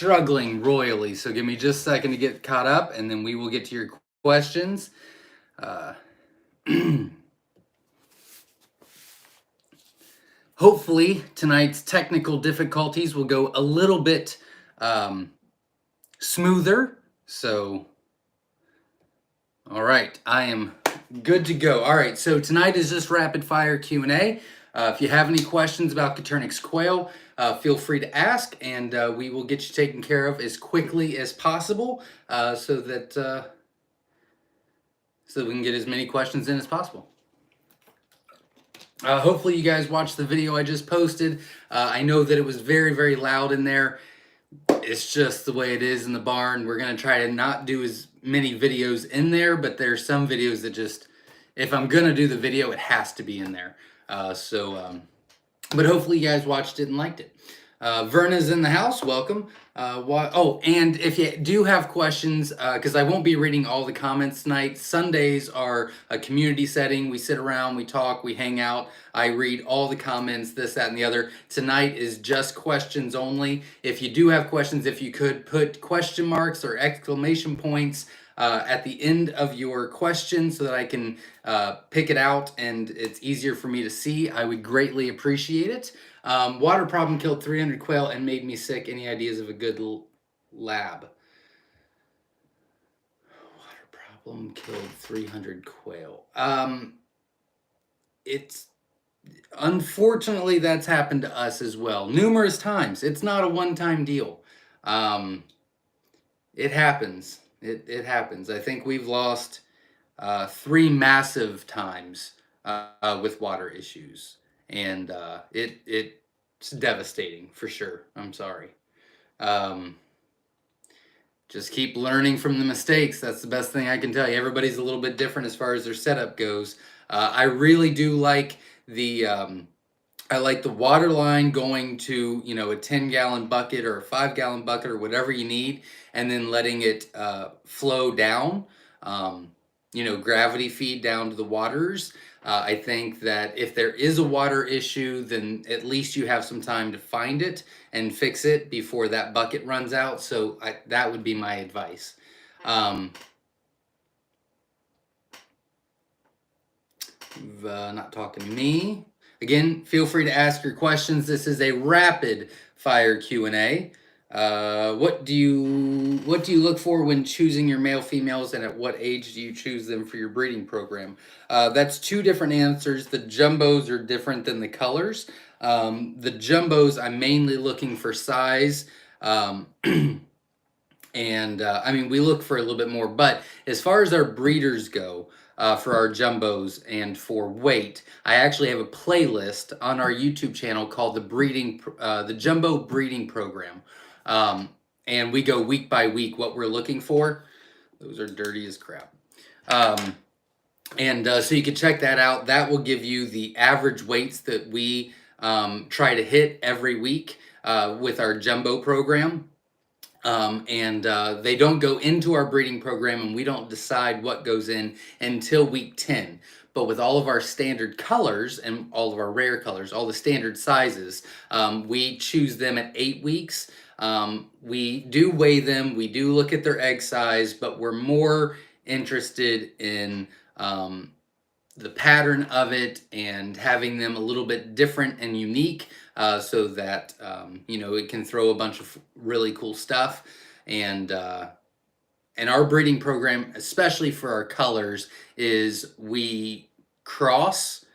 struggling royally. So give me just a second to get caught up, and then we will get to your questions. Hopefully, tonight's technical difficulties will go a little bit smoother. So, all right, I am good to go. All right, so tonight is just rapid fire Q&A. If you have any questions about Coturnix quail, feel free to ask, and we will get you taken care of as quickly as possible, so that we can get as many questions in as possible. Hopefully you guys watched the video I just posted. I know that it was very, very loud in there. It's just the way it is in the barn. We're going to try to not do as many videos in there, but there's some videos that just, if I'm going to do the video, it has to be in there. But hopefully you guys watched it and liked it. Verna's in the house. Welcome. And if you do have questions, because I won't be reading all the comments tonight. Sundays are a community setting. We sit around, we talk, we hang out. I read all the comments, this, that, and the other. Tonight is just questions only. If you do have questions, if you could put question marks or exclamation points at the end of your question so that I can pick it out and it's easier for me to see, I would greatly appreciate it. Water problem killed 300 quail and made me sick. Any ideas of a good lab? Water problem killed 300 quail. It's unfortunately that's happened to us as well numerous times. It's not a one-time deal. It happens. It happens. I think we've lost 3 massive times with water issues. And it's devastating for sure. I'm sorry. Just keep learning from the mistakes. That's the best thing I can tell you. Everybody's a little bit different as far as their setup goes. I really do like the water line going to, you know, a 10-gallon bucket or a 5-gallon bucket or whatever you need, and then letting it flow down. You know, gravity feed down to the waters. I think that if there is a water issue, then at least you have some time to find it and fix it before that bucket runs out. So that would be my advice. Not talking to me. Again, feel free to ask your questions. This is a rapid fire Q&A. What do you look for when choosing your male females, and at what age do you choose them for your breeding program? That's 2 different answers. The jumbos are different than the colors. The jumbos, I'm mainly looking for size. I mean, we look for a little bit more, but as far as our breeders go, for our jumbos and for weight, I actually have a playlist on our YouTube channel called the Jumbo Breeding Program. And we go week by week what we're looking for. Those are dirty as crap. So you can check that out. That will give you the average weights that we try to hit every week with our jumbo program. They don't go into our breeding program, and we don't decide what goes in until week 10. But with all of our standard colors and all of our rare colors, all the standard sizes, we choose them at 8 weeks. We do weigh them, we do look at their egg size, but we're more interested in the pattern of it and having them a little bit different and unique, so that you know, it can throw a bunch of really cool stuff. And our breeding program, especially for our colors, is we cross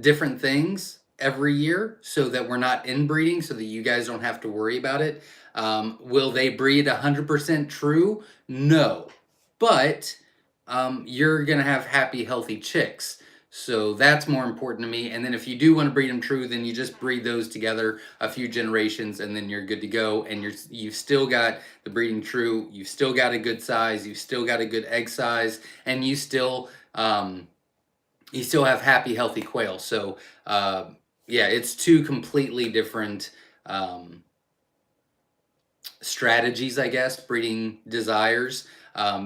different things every year so that we're not inbreeding, so that you guys don't have to worry about it. Will they breed 100% true? No, but you're gonna have happy, healthy chicks. So that's more important to me. And then if you do want to breed them true, then you just breed those together a few generations, and then you're good to go. And you've still got the breeding true. You've still got a good size. You've still got a good egg size, and you still have happy, healthy quail. So yeah, it's 2 completely different strategies, I guess, breeding desires.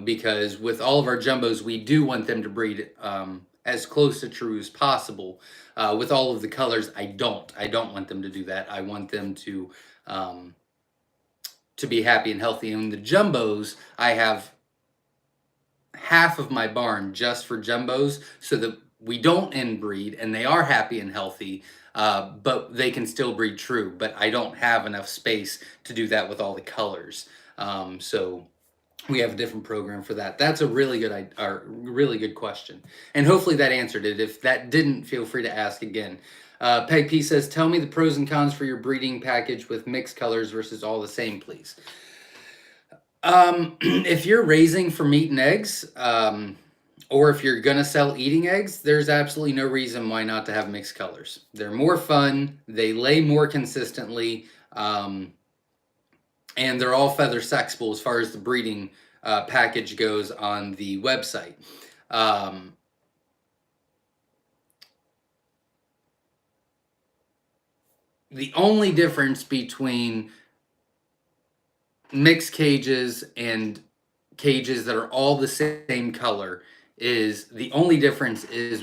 Because with all of our jumbos, we do want them to breed as close to true as possible. With all of the colors, I don't want them to do that. I want them to to be happy and healthy. And the jumbos, I have half of my barn just for jumbos so that we don't inbreed and they are happy and healthy, but they can still breed true. But I don't have enough space to do that with all the colors. So we have a different program for that. That's a really good question, and hopefully that answered it. If that didn't, feel free to ask again. Peg P says, "Tell me the pros and cons for your breeding package with mixed colors versus all the same, please." If you're raising for meat and eggs, or if you're gonna sell eating eggs, there's absolutely no reason why not to have mixed colors. They're more fun. They lay more consistently. And they're all feather sexable as far as the breeding package goes on the website. The only difference between mixed cages and cages that are all the same color is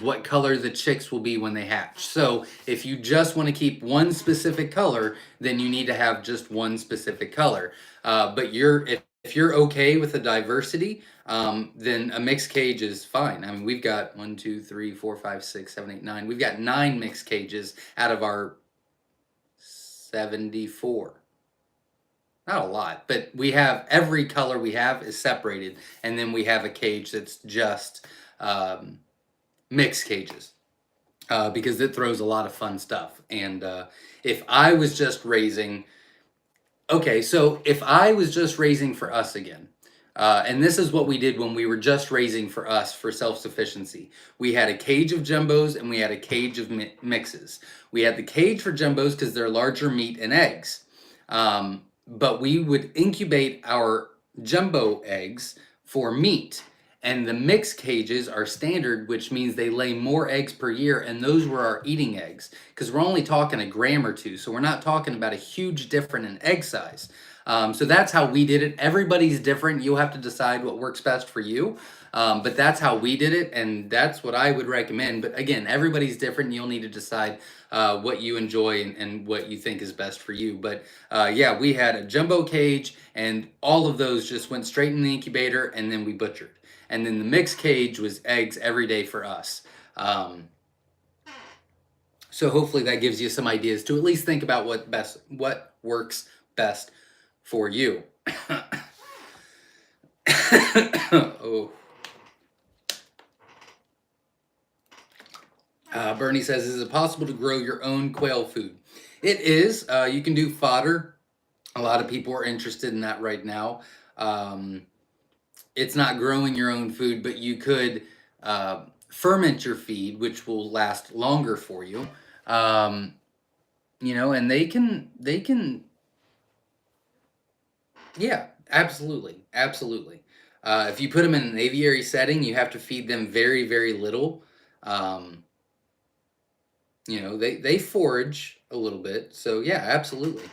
what color the chicks will be when they hatch. So if you just want to keep one specific color, then you need to have just one specific color. But if you're okay with the diversity, then a mixed cage is fine. I mean, we've got 1, 2, 3, 4, 5, 6, 7, 8, 9. We've got 9 mixed cages out of our 74. Not a lot, but we have every color we have is separated, and then we have a cage that's just mixed cages because it throws a lot of fun stuff. And if I was just raising, if I was just raising for us again, and this is what we did when we were just raising for us for self-sufficiency. We had a cage of jumbos and we had a cage of mixes. We had the cage for jumbos because they're larger meat and eggs. But we would incubate our jumbo eggs for meat. And the mixed cages are standard, which means they lay more eggs per year, and those were our eating eggs. Because we're only talking a gram or two, so we're not talking about a huge difference in egg size. So that's how we did it. Everybody's different. You'll have to decide what works best for you. But that's how we did it, and that's what I would recommend. But again, everybody's different. You'll need to decide what you enjoy and what you think is best for you. But yeah, we had a jumbo cage, and all of those just went straight in the incubator, and then we butchered. And then the mixed cage was eggs every day for us. So hopefully that gives you some ideas to at least think about what works best for you. Oh. Bernie says, "Is it possible to grow your own quail food?" It is. You can do fodder. A lot of people are interested in that right now. It's not growing your own food, but you could ferment your feed, which will last longer for you. And they can, yeah, absolutely. If you put them in an aviary setting, you have to feed them very, very little. They forage a little bit. So yeah, absolutely.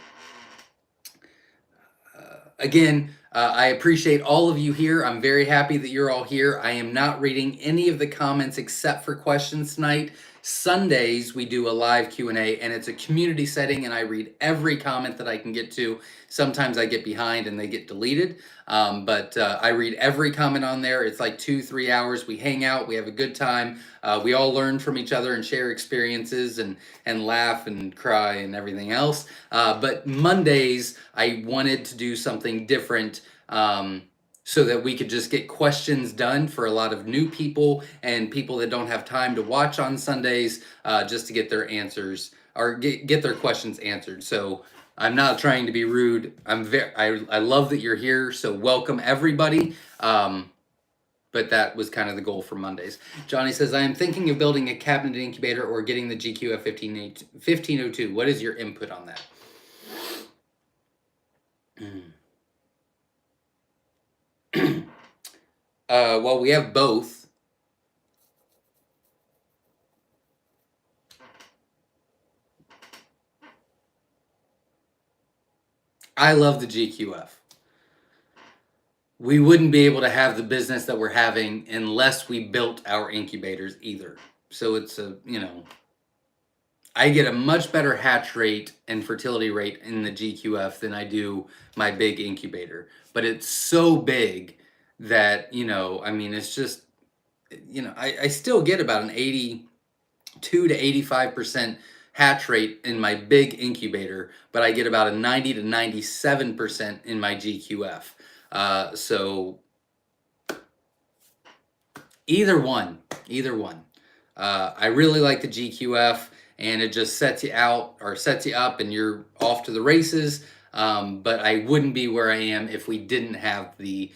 Again, I appreciate all of you here. I'm very happy that you're all here. I am not reading any of the comments except for questions tonight. Sundays, we do a live Q&A, and it's a community setting, and I read every comment that I can get to. Sometimes I get behind and they get deleted, but I read every comment on there. It's like 2-3 hours. We hang out. We have a good time. We all learn from each other and share experiences and laugh and cry and everything else. But Mondays, I wanted to do something different so that we could just get questions done for a lot of new people and people that don't have time to watch on Sundays, just to get their answers or get their questions answered. So I'm not trying to be rude. I love that you're here. So welcome everybody. But that was kind of the goal for Mondays. Johnny says, "I am thinking of building a cabinet incubator or getting the GQF 1502. What is your input on that?" Well, we have both. I love the GQF. We wouldn't be able to have the business that we're having unless we built our incubators either. So it's I get a much better hatch rate and fertility rate in the GQF than I do my big incubator. But it's so big that, I mean, it's just, I still get about an 82 to 85% hatch rate in my big incubator, but I get about a 90 to 97% in my GQF. So either one. I really like the GQF, and it just sets you out or sets you up, and you're off to the races. But I wouldn't be where I am if we didn't have the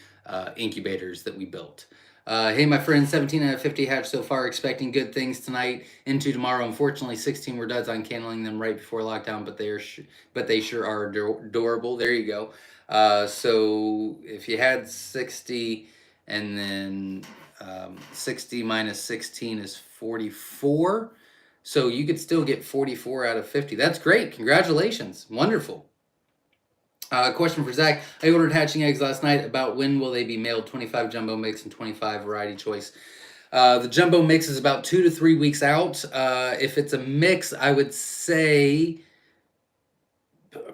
incubators that we built. Hey, my friend, 17 out of 50 hatched so far, expecting good things tonight into tomorrow. Unfortunately, 16 were duds on candling them right before lockdown, but they sure are adorable. There you go. So if you had 60 and then 60 minus 16 is 44. So you could still get 44 out of 50. That's great. Congratulations. Wonderful. Question for Zach. I ordered hatching eggs last night. About when will they be mailed? 25 jumbo mix and 25 variety choice. The jumbo mix is about 2 to 3 weeks out. If it's a mix, I would say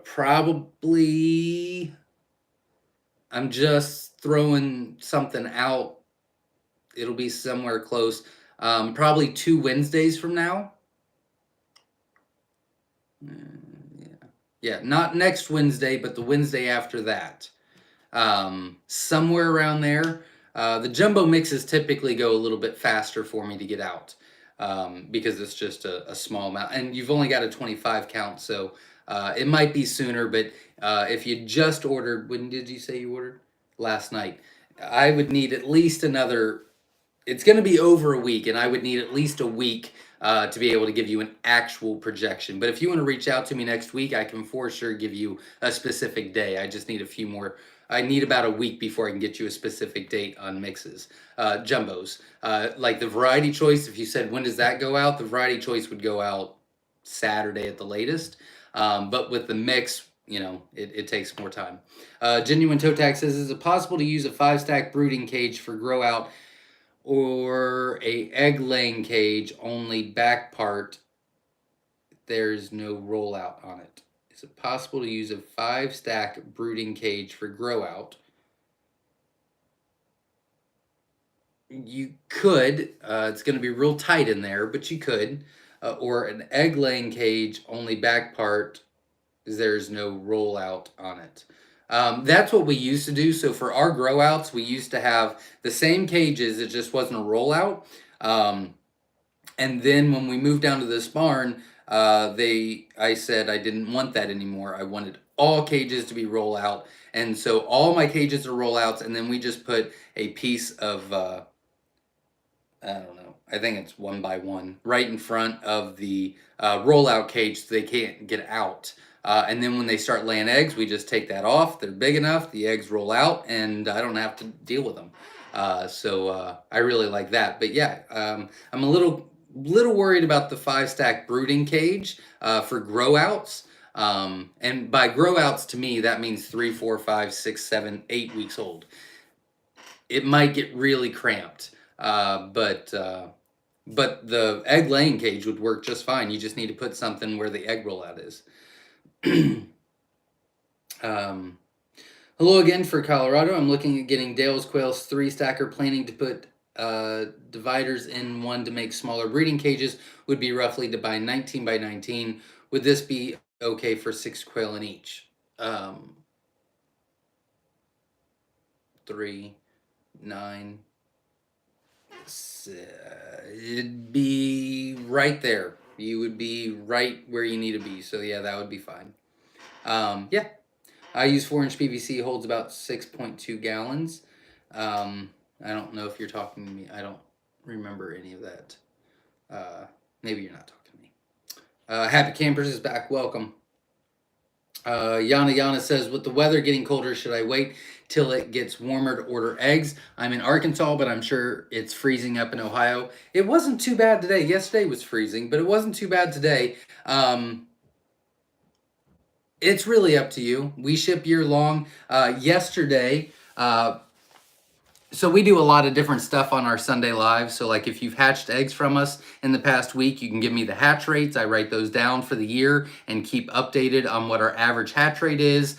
probably, I'm just throwing something out. It'll be somewhere close. Probably 2 Wednesdays from now. Yeah, not next Wednesday, but the Wednesday after that. Somewhere around there. The jumbo mixes typically go a little bit faster for me to get out because it's just a small amount. And you've only got a 25 count, so it might be sooner. But if you just ordered, when did you say you ordered? Last night. I would need at least another, it's going to be over a week, and I would need at least a week to be able to give you an actual projection. But if you want to reach out to me next week, I can for sure give you a specific day. I just need a few more. I need about a week before I can get you a specific date on mixes. Jumbos. Like the variety choice, if you said when does that go out, the variety choice would go out Saturday at the latest. But with the mix, it takes more time. Genuine Toe Tag says, is it possible to use a 5-stack brooding cage for grow out or a egg laying cage, only back part, there's no rollout on it? Is it possible to use a 5-stack brooding cage for grow out? You could. It's going to be real tight in there, but you could. Or an egg laying cage, only back part, there's no rollout on it. That's what we used to do. So for our grow outs, we used to have the same cages. It just wasn't a rollout. And then when we moved down to this barn, I said I didn't want that anymore. I wanted all cages to be roll out. And so all my cages are rollouts. And then we just put a piece of, I don't know, I think it's 1 by 1 right in front of the rollout cage so they can't get out. And then when they start laying eggs, we just take that off. They're big enough, the eggs roll out, and I don't have to deal with them. So I really like that. But yeah, I'm a little worried about the 5-stack brooding cage for grow outs. And by grow outs, to me, that means 3, 4, 5, 6, 7, 8 weeks old. It might get really cramped, but the egg laying cage would work just fine. You just need to put something where the egg rollout is. Hello again for Colorado. I'm looking at getting Dale's Quail's 3-stacker, planning to put dividers in one to make smaller breeding cages. Would be roughly to buy 19 by 19. Would this be okay for 6 quail in each? 3, 9. It'd be right there. You would be right where you need to be. So yeah, that would be fine. Yeah, I use 4-inch PVC, holds about 6.2 gallons. I don't know if you're talking to me. I don't remember any of that. Maybe you're not talking to me. Happy Campers is back. Welcome. Yana says, with the weather getting colder, should I wait till it gets warmer to order eggs? I'm in Arkansas, but I'm sure it's freezing up in Ohio. It wasn't too bad today. Yesterday was freezing, but it wasn't too bad today. It's really up to you. We ship year long. Yesterday, So we do a lot of different stuff on our Sunday lives. So like if you've hatched eggs from us in the past week, you can give me the hatch rates. I write those down for the year and keep updated on what our average hatch rate is.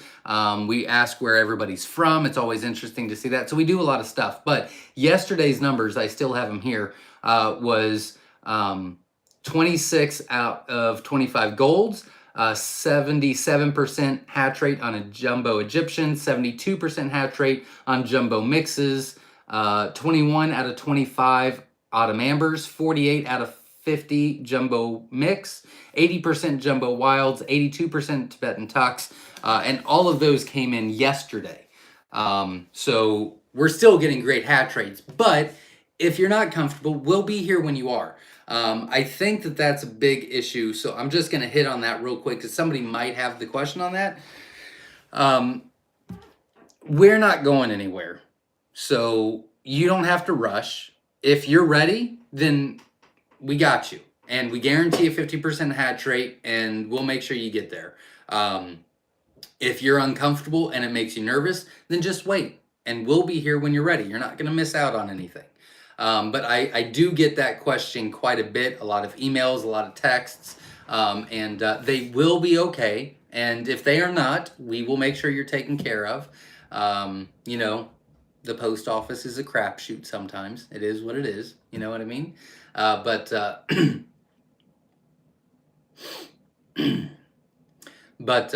We ask where everybody's from. It's always interesting to see that. So we do a lot of stuff. But yesterday's numbers, I still have them here, was 26 out of 25 golds. 77% hatch rate on a jumbo Egyptian, 72% hatch rate on jumbo mixes, 21 out of 25 autumn ambers, 48 out of 50 jumbo mix, 80% jumbo wilds, 82% Tibetan tucks, and all of those came in yesterday. So we're still getting great hatch rates, but if you're not comfortable, we'll be here when you are. I think that that's a big issue, so I'm just going to hit on that real quick because somebody might have the question on that. We're not going anywhere, so you don't have to rush. If you're ready, then we got you, and we guarantee a 50% hatch rate, and we'll make sure you get there. If you're uncomfortable and it makes you nervous, then just wait, and we'll be here when you're ready. You're not going to miss out on anything. But I do get that question quite a bit, a lot of emails, a lot of texts, and they will be okay. And if they are not, we will make sure you're taken care of. You know, the post office is a crapshoot sometimes. It is what it is. You know what I mean? But but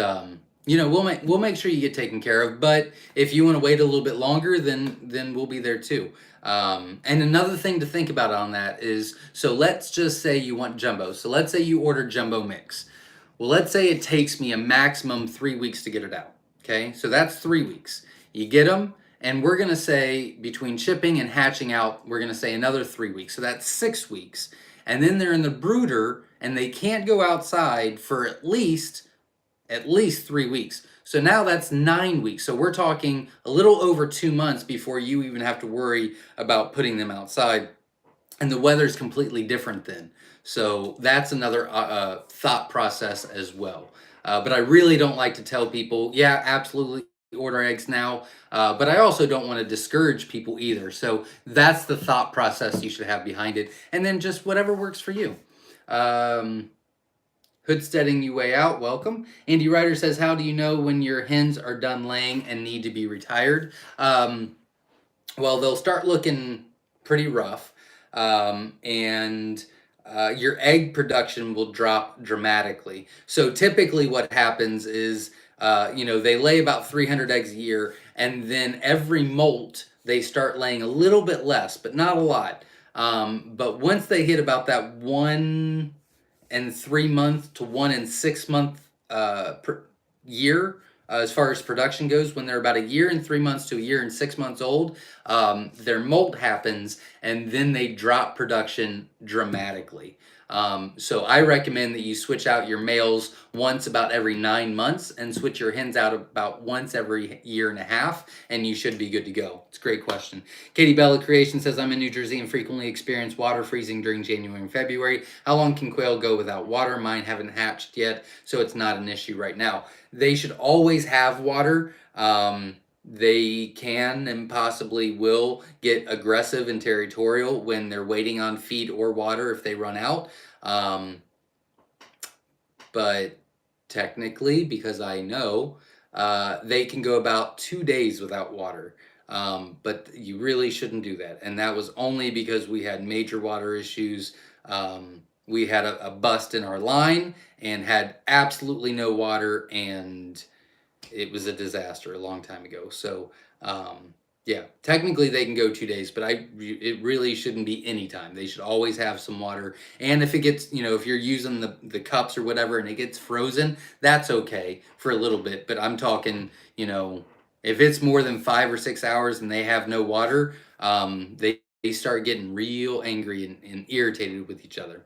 you know, we'll make sure you get taken care of. But if you want to wait a little bit longer, then we'll be there too. And another thing to think about on that is, so let's just say you want jumbo. So let's say you order jumbo mix. Well, let's say it takes me a maximum 3 weeks to get it out. Okay, so that's 3 weeks. You get them, and we're gonna say between shipping and hatching out, we're gonna say another 3 weeks. So that's 6 weeks. And then they're in the brooder, and they can't go outside for at least 3 weeks. So now that's 9 weeks. So we're talking a little over 2 months before you even have to worry about putting them outside. And the weather's completely different then. So that's another thought process as well. But I really don't like to tell people, yeah, absolutely order eggs now. But I also don't want to discourage people either. So that's the thought process you should have behind it. And then just whatever works for you. Hoodsteading you way out, welcome. Andy Ryder says, how do you know when your hens are done laying and need to be retired? Well, they'll start looking pretty rough, and your egg production will drop dramatically. So typically what happens is, you know, they lay about 300 eggs a year, and then every molt, they start laying a little bit less, but not a lot. But once they hit about that 1 and 3 month to 1 and 6 month per year, as far as production goes, when they're about a year and 3 months to a year and 6 months old, their molt happens, and then they drop production dramatically. So I recommend that you switch out your males once about every 9 months and switch your hens out about once every year and a half, and you should be good to go. It's a great question. Katie Bella Creation says, I'm in New Jersey and frequently experience water freezing during January and February. How long can quail go without water? Mine haven't hatched yet, so it's not an issue right now. They should always have water. They can and possibly will get aggressive and territorial when they're waiting on feed or water if they run out. But technically, because I know, they can go about 2 days without water. But you really shouldn't do that. And that was only because we had major water issues. We had a bust in our line and had absolutely no water, and it was a disaster a long time ago. So, yeah, technically they can go 2 days, but it really shouldn't be any time. They should always have some water. And if it gets, you know, if you're using the cups or whatever and it gets frozen, that's okay for a little bit. But I'm talking, you know, if it's more than 5 or 6 hours and they have no water, they start getting real angry and irritated with each other.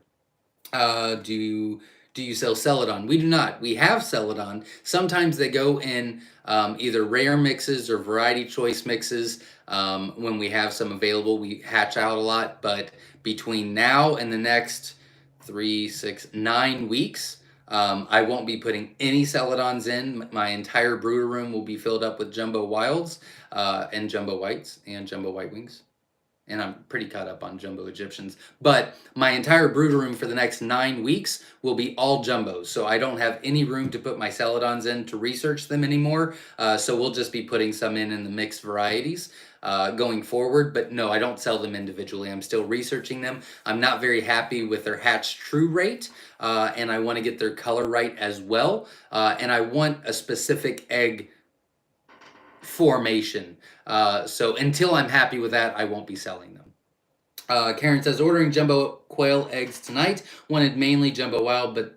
Do you sell Celadon? We do not. We have Celadon. Sometimes they go in either rare mixes or variety choice mixes. When we have some available, we hatch out a lot. But between now and the next 3, 6, 9 weeks, I won't be putting any celadons in. My entire brooder room will be filled up with jumbo wilds and jumbo whites and jumbo white wings. And I'm pretty caught up on jumbo Egyptians. But my entire brooder room for the next 9 weeks will be all jumbos. So I don't have any room to put my celadons in to research them anymore. So we'll just be putting some in the mixed varieties going forward. But no, I don't sell them individually. I'm still researching them. I'm not very happy with their hatch true rate. And I want to get their color right as well. And I want a specific egg formation. So until I'm happy with that, I won't be selling them. Karen says, ordering jumbo quail eggs tonight. Wanted mainly jumbo wild, but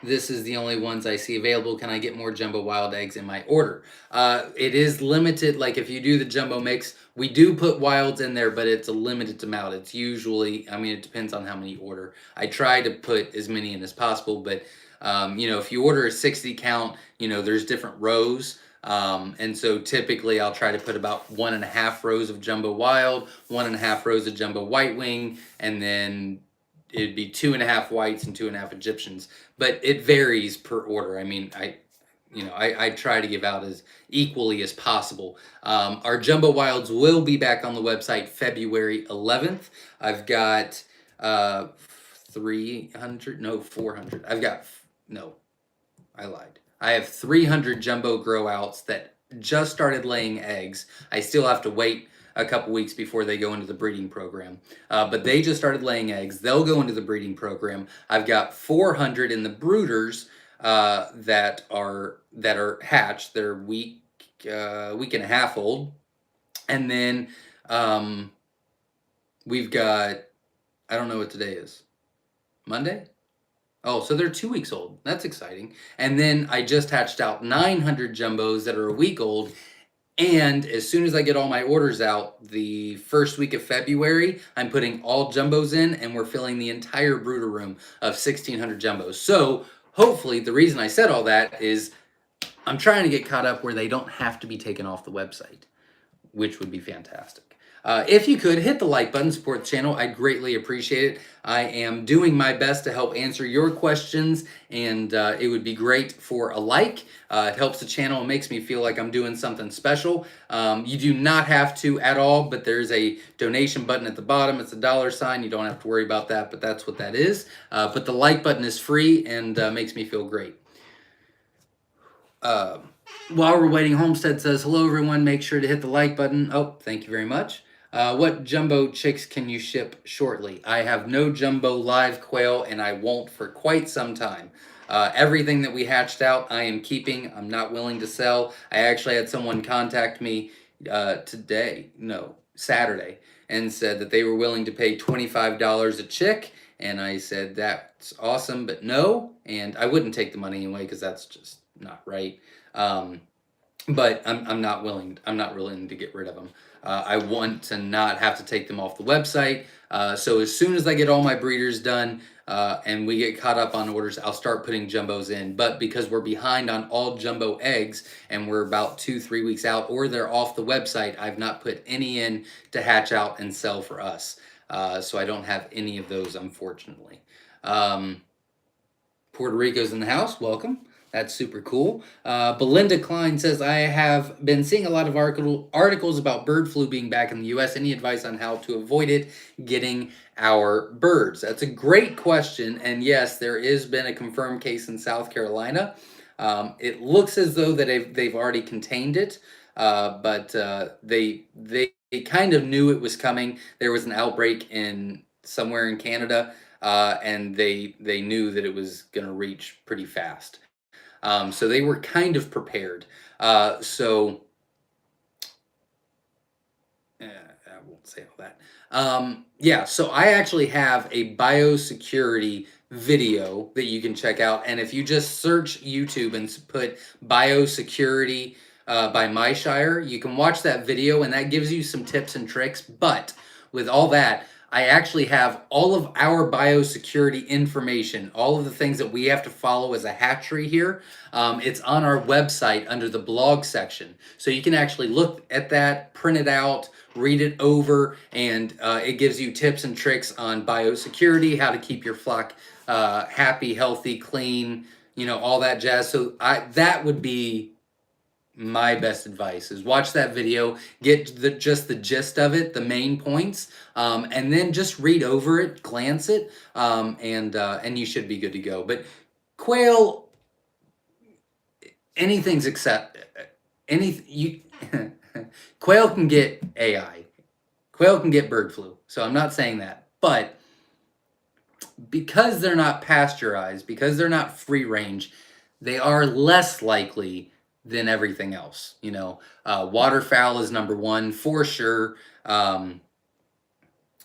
this is the only ones I see available. Can I get more jumbo wild eggs in my order? It is limited. Like if you do the jumbo mix, we do put wilds in there, but it's a limited amount. It's usually, I mean, it depends on how many you order. I try to put as many in as possible, but if you order a 60 count, there's different rows. And so typically I'll try to put about 1.5 rows of jumbo wild, 1.5 rows of jumbo white wing, and then it'd be 2.5 whites and 2.5 Egyptians. But it varies per order. I mean, I try to give out as equally as possible. Our jumbo wilds will be back on the website February 11th. I've got 400. I lied. I have 300 jumbo grow outs that just started laying eggs. I still have to wait a couple weeks before they go into the breeding program. But they just started laying eggs. They'll go into the breeding program. I've got 400 in the brooders that are hatched. They're week and a half old. And then we've got, I don't know what today is. Monday? Oh, so they're 2 weeks old. That's exciting. And then I just hatched out 900 jumbos that are a week old. And as soon as I get all my orders out, the first week of February, I'm putting all jumbos in, and we're filling the entire brooder room of 1,600 jumbos. So hopefully, the reason I said all that is I'm trying to get caught up where they don't have to be taken off the website, which would be fantastic. If you could hit the like button, support the channel, I'd greatly appreciate it. I am doing my best to help answer your questions, and it would be great for a like. It helps the channel and makes me feel like I'm doing something special. You do not have to at all, but there's a donation button at the bottom. It's a $sign. You don't have to worry about that, but that's what that is. But the like button is free and makes me feel great. While we're waiting, Homestead says, hello everyone, make sure to hit the like button. Oh, thank you very much. What jumbo chicks can you ship shortly? I have no jumbo live quail, and I won't for quite some time. Everything that we hatched out, I am keeping. I'm not willing to sell. I actually had someone contact me Saturday, and said that they were willing to pay $25 a chick, and I said, that's awesome, but no, and I wouldn't take the money anyway, because that's just not right. But I'm not willing to get rid of them. I want to not have to take them off the website. So as soon as I get all my breeders done and we get caught up on orders, I'll start putting jumbos in. But because we're behind on all jumbo eggs and we're about 2-3 weeks out, or they're off the website, I've not put any in to hatch out and sell for us. So I don't have any of those, unfortunately. Puerto Rico's in the house. Welcome. That's super cool. Belinda Klein says, I have been seeing a lot of articles about bird flu being back in the U.S. Any advice on how to avoid it getting our birds? That's a great question. And yes, there has been a confirmed case in South Carolina. It looks as though that they've already contained it, but they kind of knew it was coming. There was an outbreak somewhere in Canada, and they knew that it was going to reach pretty fast. So they were kind of prepared. I won't say all that. So I actually have a biosecurity video that you can check out. And if you just search YouTube and put biosecurity by Myshire, you can watch that video, and that gives you some tips and tricks. But with all that, I actually have all of our biosecurity information, all of the things that we have to follow as a hatchery here. It's on our website under the blog section. So you can actually look at that, print it out, read it over, and it gives you tips and tricks on biosecurity, how to keep your flock happy, healthy, clean, all that jazz. So that would be my best advice, is watch that video, get just the gist of it, the main points, and then just read over it, glance it, and you should be good to go. But quail, anything's except quail can get AI, quail can get bird flu. So I'm not saying that, but because they're not pasteurized, because they're not free range, they are less likely than everything else. Waterfowl is number one for sure. And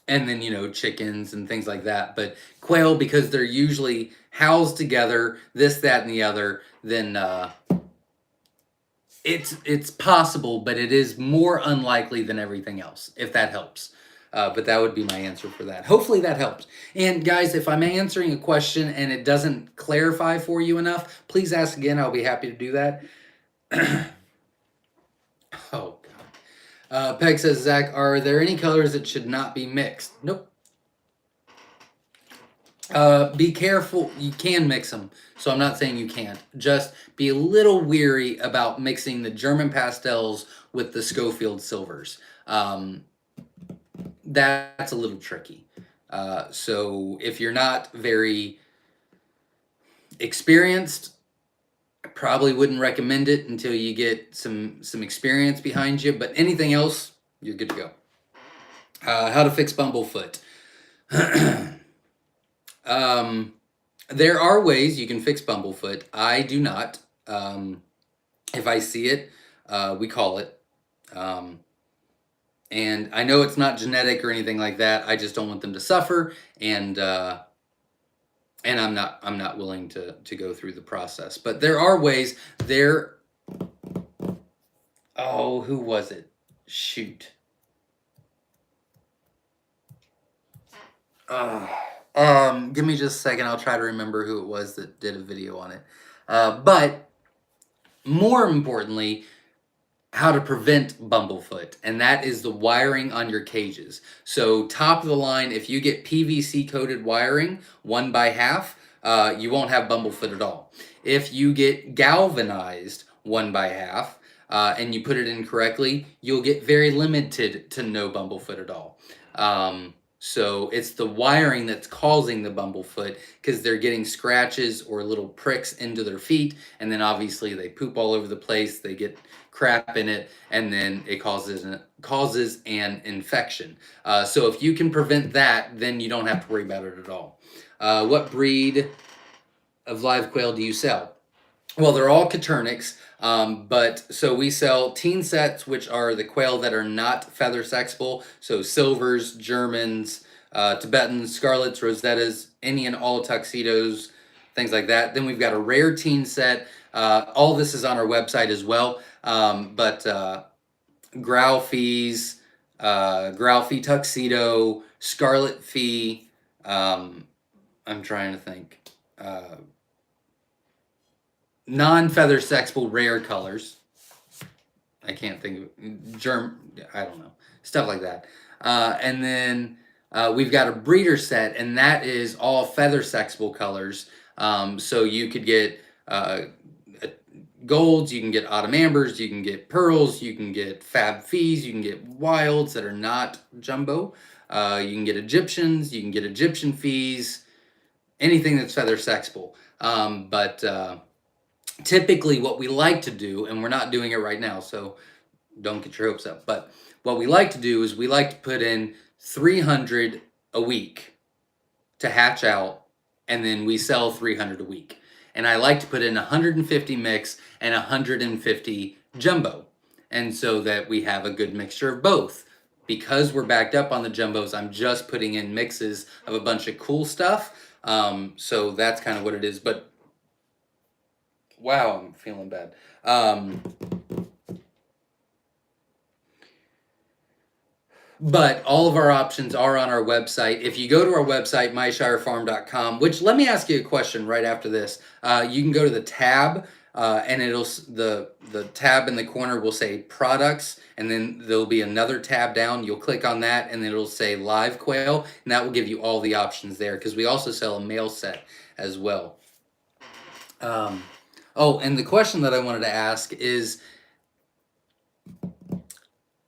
then, chickens and things like that. But quail, because they're usually housed together, this, that, and the other, then it's possible, but it is more unlikely than everything else, if that helps. But that would be my answer for that. Hopefully that helps. And guys, if I'm answering a question and it doesn't clarify for you enough, please ask again. I'll be happy to do that. Oh, God. Peg says, Zach, are there any colors that should not be mixed? Nope. Be careful. You can mix them, so I'm not saying you can't. Just be a little weary about mixing the German pastels with the Schofield silvers. That's a little tricky. So if you're not very experienced, I probably wouldn't recommend it until you get some experience behind you. But anything else, you're good to go. How to fix bumblefoot. There are ways you can fix bumblefoot. I do not. If I see it, we call it. And I know it's not genetic or anything like that. I just don't want them to suffer, and I'm not willing to go through the process. But there are ways. Oh, who was it? Shoot. Give me just a second. I'll try to remember who it was that did a video on it. But more importantly, how to prevent bumblefoot, and that is the wiring on your cages. So top of the line, if you get PVC coated wiring 1/2, you won't have bumblefoot at all. If you get galvanized 1/2, and you put it in correctly, you'll get very limited to no bumblefoot at all. So it's the wiring that's causing the bumblefoot, because they're getting scratches or little pricks into their feet, and then obviously they poop all over the place, they get crap in it, and then it causes an infection. So if you can prevent that, then you don't have to worry about it at all. What breed of live quail do you sell? Well, they're all Coturnics, but so we sell teen sets, which are the quail that are not feather sexable. So silvers, Germans, Tibetans, scarlets, rosettas, any and all tuxedos, things like that. Then we've got a rare teen set. All this is on our website as well. But Growlfies, Growlfie tuxedo, scarlet fee. I'm trying to think. Non-feather sexable rare colors. I can't think of I don't know, stuff like that. And then we've got a breeder set, and that is all feather sexable colors. So you could get golds, you can get autumn ambers, you can get pearls, you can get fab fees, you can get wilds that are not jumbo. You can get Egyptians, you can get Egyptian fees, anything that's feather sexable. But typically what we like to do, and we're not doing it right now, so don't get your hopes up, but what we like to do is we like to put in 300 a week to hatch out, and then we sell 300 a week. And I like to put in 150 mix and 150 jumbo, and so that we have a good mixture of both. Because we're backed up on the jumbos, I'm just putting in mixes of a bunch of cool stuff. So that's kind of what it is. But wow, I'm feeling bad. But all of our options are on our website. If you go to our website, myshirefarm.com, which, let me ask you a question right after this. You can go to the tab, and the tab in the corner will say products, and then there'll be another tab down. You'll click on that, and it'll say live quail, and that will give you all the options there, because we also sell a male set as well. Oh, and the question that I wanted to ask is,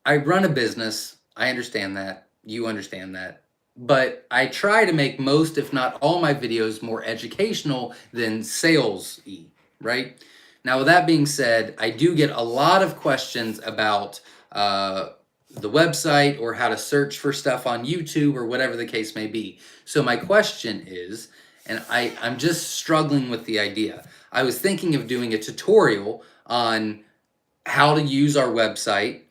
I run a business. I understand that. You understand that. But I try to make most, if not all, my videos more educational than sales-y, right? Now, with that being said, I do get a lot of questions about the website or how to search for stuff on YouTube or whatever the case may be. So my question is, and I'm just struggling with the idea. I was thinking of doing a tutorial on how to use our website,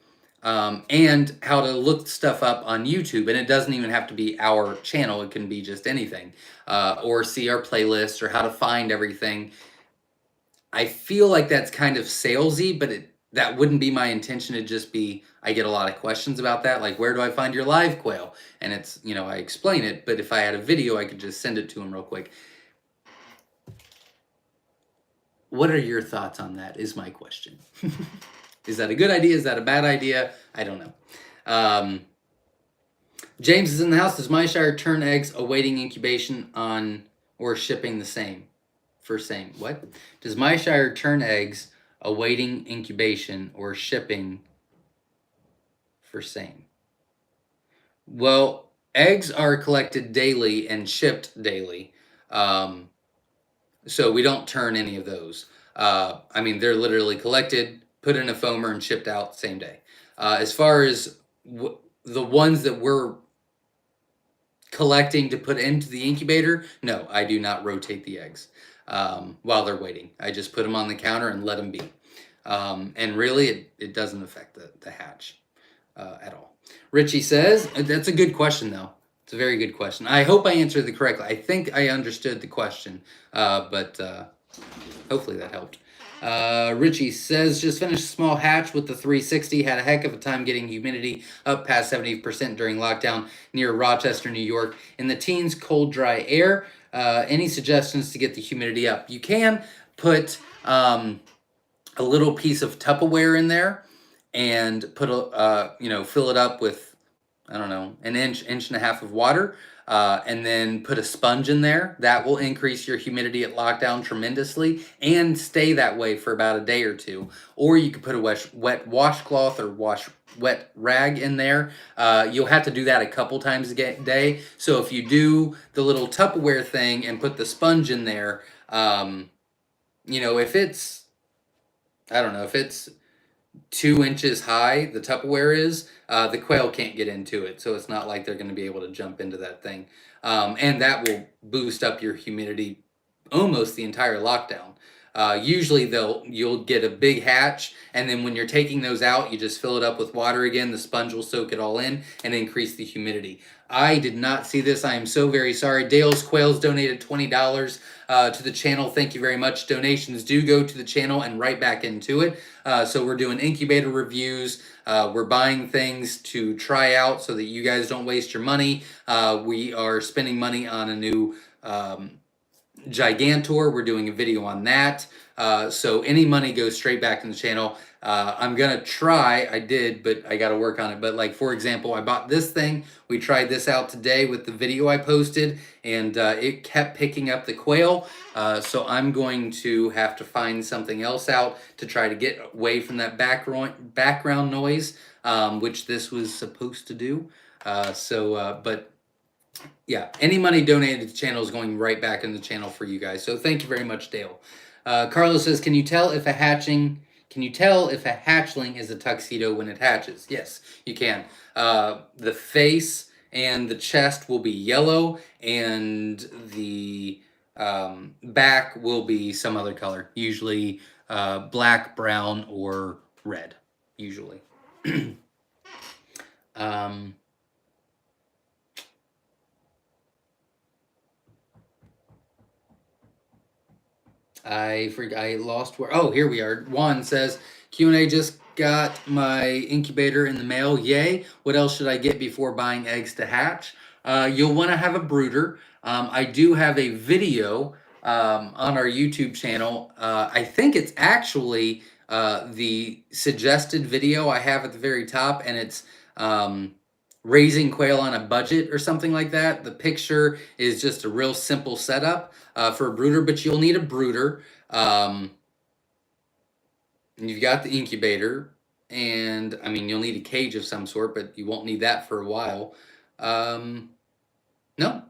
and how to look stuff up on YouTube. And it doesn't even have to be our channel, it can be just anything, or see our playlists or how to find everything. I feel like that's kind of salesy, but that wouldn't be my intention. To just be, I get a lot of questions about that, like, where do I find your live quail? And it's, I explain it, but if I had a video, I could just send it to them real quick. What are your thoughts on that, is my question. Is that a good idea? Is that a bad idea? I don't know. James is in the house. Does Myshire turn eggs awaiting incubation on or shipping the same? For same. What? Does Myshire turn eggs awaiting incubation or shipping for same? Well, eggs are collected daily and shipped daily. So we don't turn any of those. I mean, they're literally collected, put in a foamer, and shipped out same day. As far as the ones that we're collecting to put into the incubator, no, I do not rotate the eggs while they're waiting. I just put them on the counter and let them be. And really, it doesn't affect the hatch at all. Richie says, that's a good question, though. It's a very good question. I hope I answered it correctly. I think I understood the question, but hopefully that helped. Richie says, just finished a small hatch with the 360. Had a heck of a time getting humidity up past 70% during lockdown near Rochester, New York. In the teens, cold, dry air. Any suggestions to get the humidity up? You can put a little piece of Tupperware in there and put fill it up with, I don't know, an inch and a half of water, and then put a sponge in there. That will increase your humidity at lockdown tremendously and stay that way for about a day or two. Or you could put a wet washcloth or wet rag in there. You'll have to do that a couple times a day. So if you do the little Tupperware thing and put the sponge in there, if it's, I don't know, if it's 2 inches high, the Tupperware is, the quail can't get into it. So it's not like they're going to be able to jump into that thing. And that will boost up your humidity almost the entire lockdown. Usually you'll get a big hatch, and then when you're taking those out, you just fill it up with water again. The sponge will soak it all in and increase the humidity. I did not see this. I am so very sorry. Dale's Quails donated $20 to the channel. Thank you very much. Donations do go to the channel and right back into it. So we're doing incubator reviews. We're buying things to try out so that you guys don't waste your money. We are spending money on a new Gigantor. We're doing a video on that. So any money goes straight back in the channel. I'm gonna try, I did, but I gotta work on it. But like, for example, I bought this thing. We tried this out today with the video I posted, and it kept picking up the quail. So I'm going to have to find something else out to try to get away from that background noise, which this was supposed to do. But yeah, any money donated to the channel is going right back in the channel for you guys. So thank you very much, Dale. Carlos says, can you tell if a hatchling is a tuxedo when it hatches? Yes, you can. The face and the chest will be yellow, and the back will be some other color, usually black, brown, or red, usually. I lost where. Oh, here we are. Juan says, Q&A, just got my incubator in the mail. Yay. What else should I get before buying eggs to hatch? You'll want to have a brooder. I do have a video on our YouTube channel. I think it's actually the suggested video I have at the very top, and it's raising quail on a budget or something like that. The picture is just a real simple setup for a brooder, but you'll need a brooder. Um, you've got the incubator, and I mean, you'll need a cage of some sort, but you won't need that for a while. Um, no,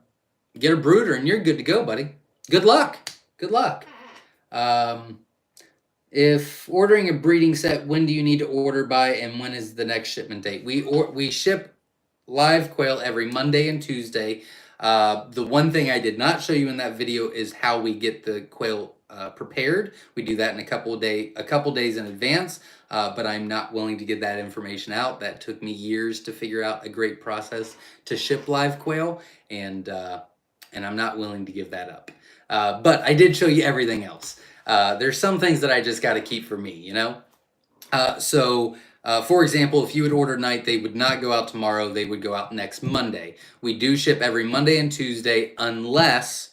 get a brooder, and you're good to go, buddy. Good luck. Good luck. Um, if ordering a breeding set, when do you need to order by, and when is the next shipment date? We ship live quail every Monday and Tuesday. The one thing I did not show you in that video is how we get the quail prepared. We do that in a couple days in advance, but I'm not willing to get that information out. That took me years to figure out a great process to ship live quail, and I'm not willing to give that up. But I did show you everything else. There's some things that I just got to keep for me, you know? For example, if you would order night, they would not go out tomorrow. They would go out next Monday. We do ship every Monday and Tuesday unless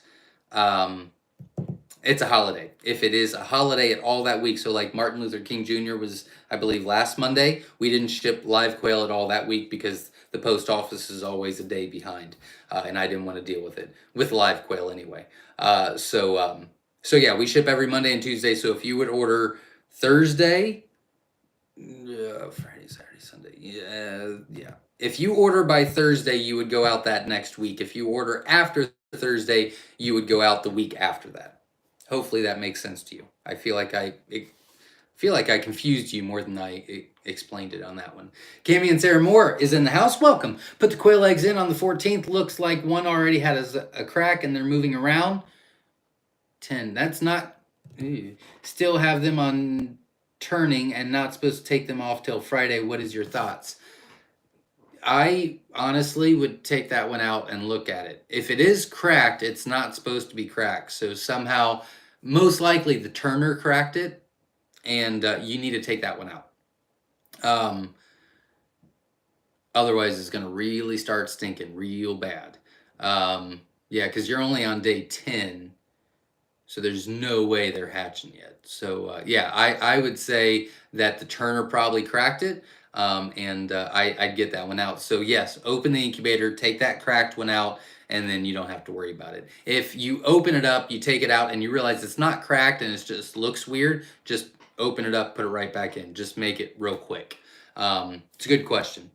it's a holiday. If it is a holiday at all that week, so like Martin Luther King Jr. was, I believe, last Monday, we didn't ship live quail at all that week because the post office is always a day behind, and I didn't want to deal with it, with live quail anyway. So yeah, we ship every Monday and Tuesday, so if you would order Thursday, Friday, Saturday, Sunday. Yeah. If you order by Thursday, you would go out that next week. If you order after Thursday, you would go out the week after that. Hopefully that makes sense to you. I feel like I confused you more than I explained it on that one. Cami and Sarah Moore is in the house. Welcome. Put the quail eggs in on the 14th. Looks like one already had a crack and they're moving around. 10. That's not. Still have them on turning and not supposed to take them off till Friday. What is your thoughts? I honestly would take that one out and look at it. If it is cracked, it's not supposed to be cracked. So somehow, most likely the turner cracked it, and you need to take that one out. Otherwise, it's going to really start stinking real bad. Yeah, because you're only on day 10. So there's no way they're hatching yet. So yeah, I would say that the turner probably cracked it, and I'd get that one out. So yes, open the incubator, take that cracked one out, and then you don't have to worry about it. If you open it up, you take it out, and you realize it's not cracked and it just looks weird, just open it up, put it right back in. Just make it real quick. It's a good question.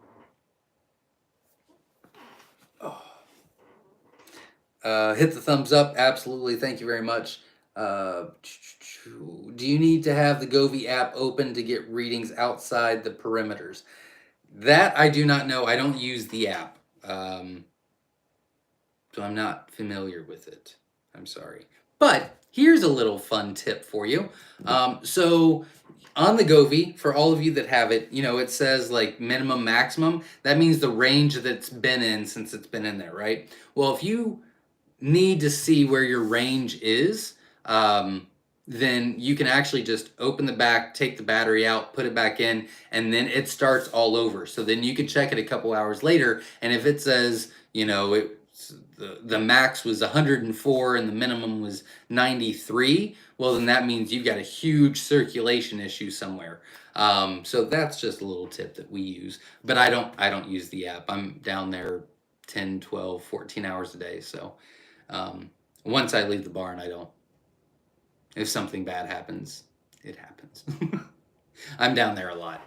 Hit the thumbs up. Absolutely. Thank you very much. Do you need to have the Govee app open to get readings outside the perimeters? That I do not know. I don't use the app. So I'm not familiar with it. I'm sorry. But here's a little fun tip for you. So on the Govee, for all of you that have it, you know, it says like minimum, maximum. That means the range that it's been in since it's been in there, right? Well, if you need to see where your range is, then you can actually just open the back, take the battery out, put it back in, and then it starts all over. So then you can check it a couple hours later, and if it says, you know, the max was 104 and the minimum was 93, well then that means you've got a huge circulation issue somewhere. So that's just a little tip that we use. But I don't use the app. I'm down there 10, 12, 14 hours a day. So once I leave the barn, I don't. If something bad happens, it happens. I'm down there a lot.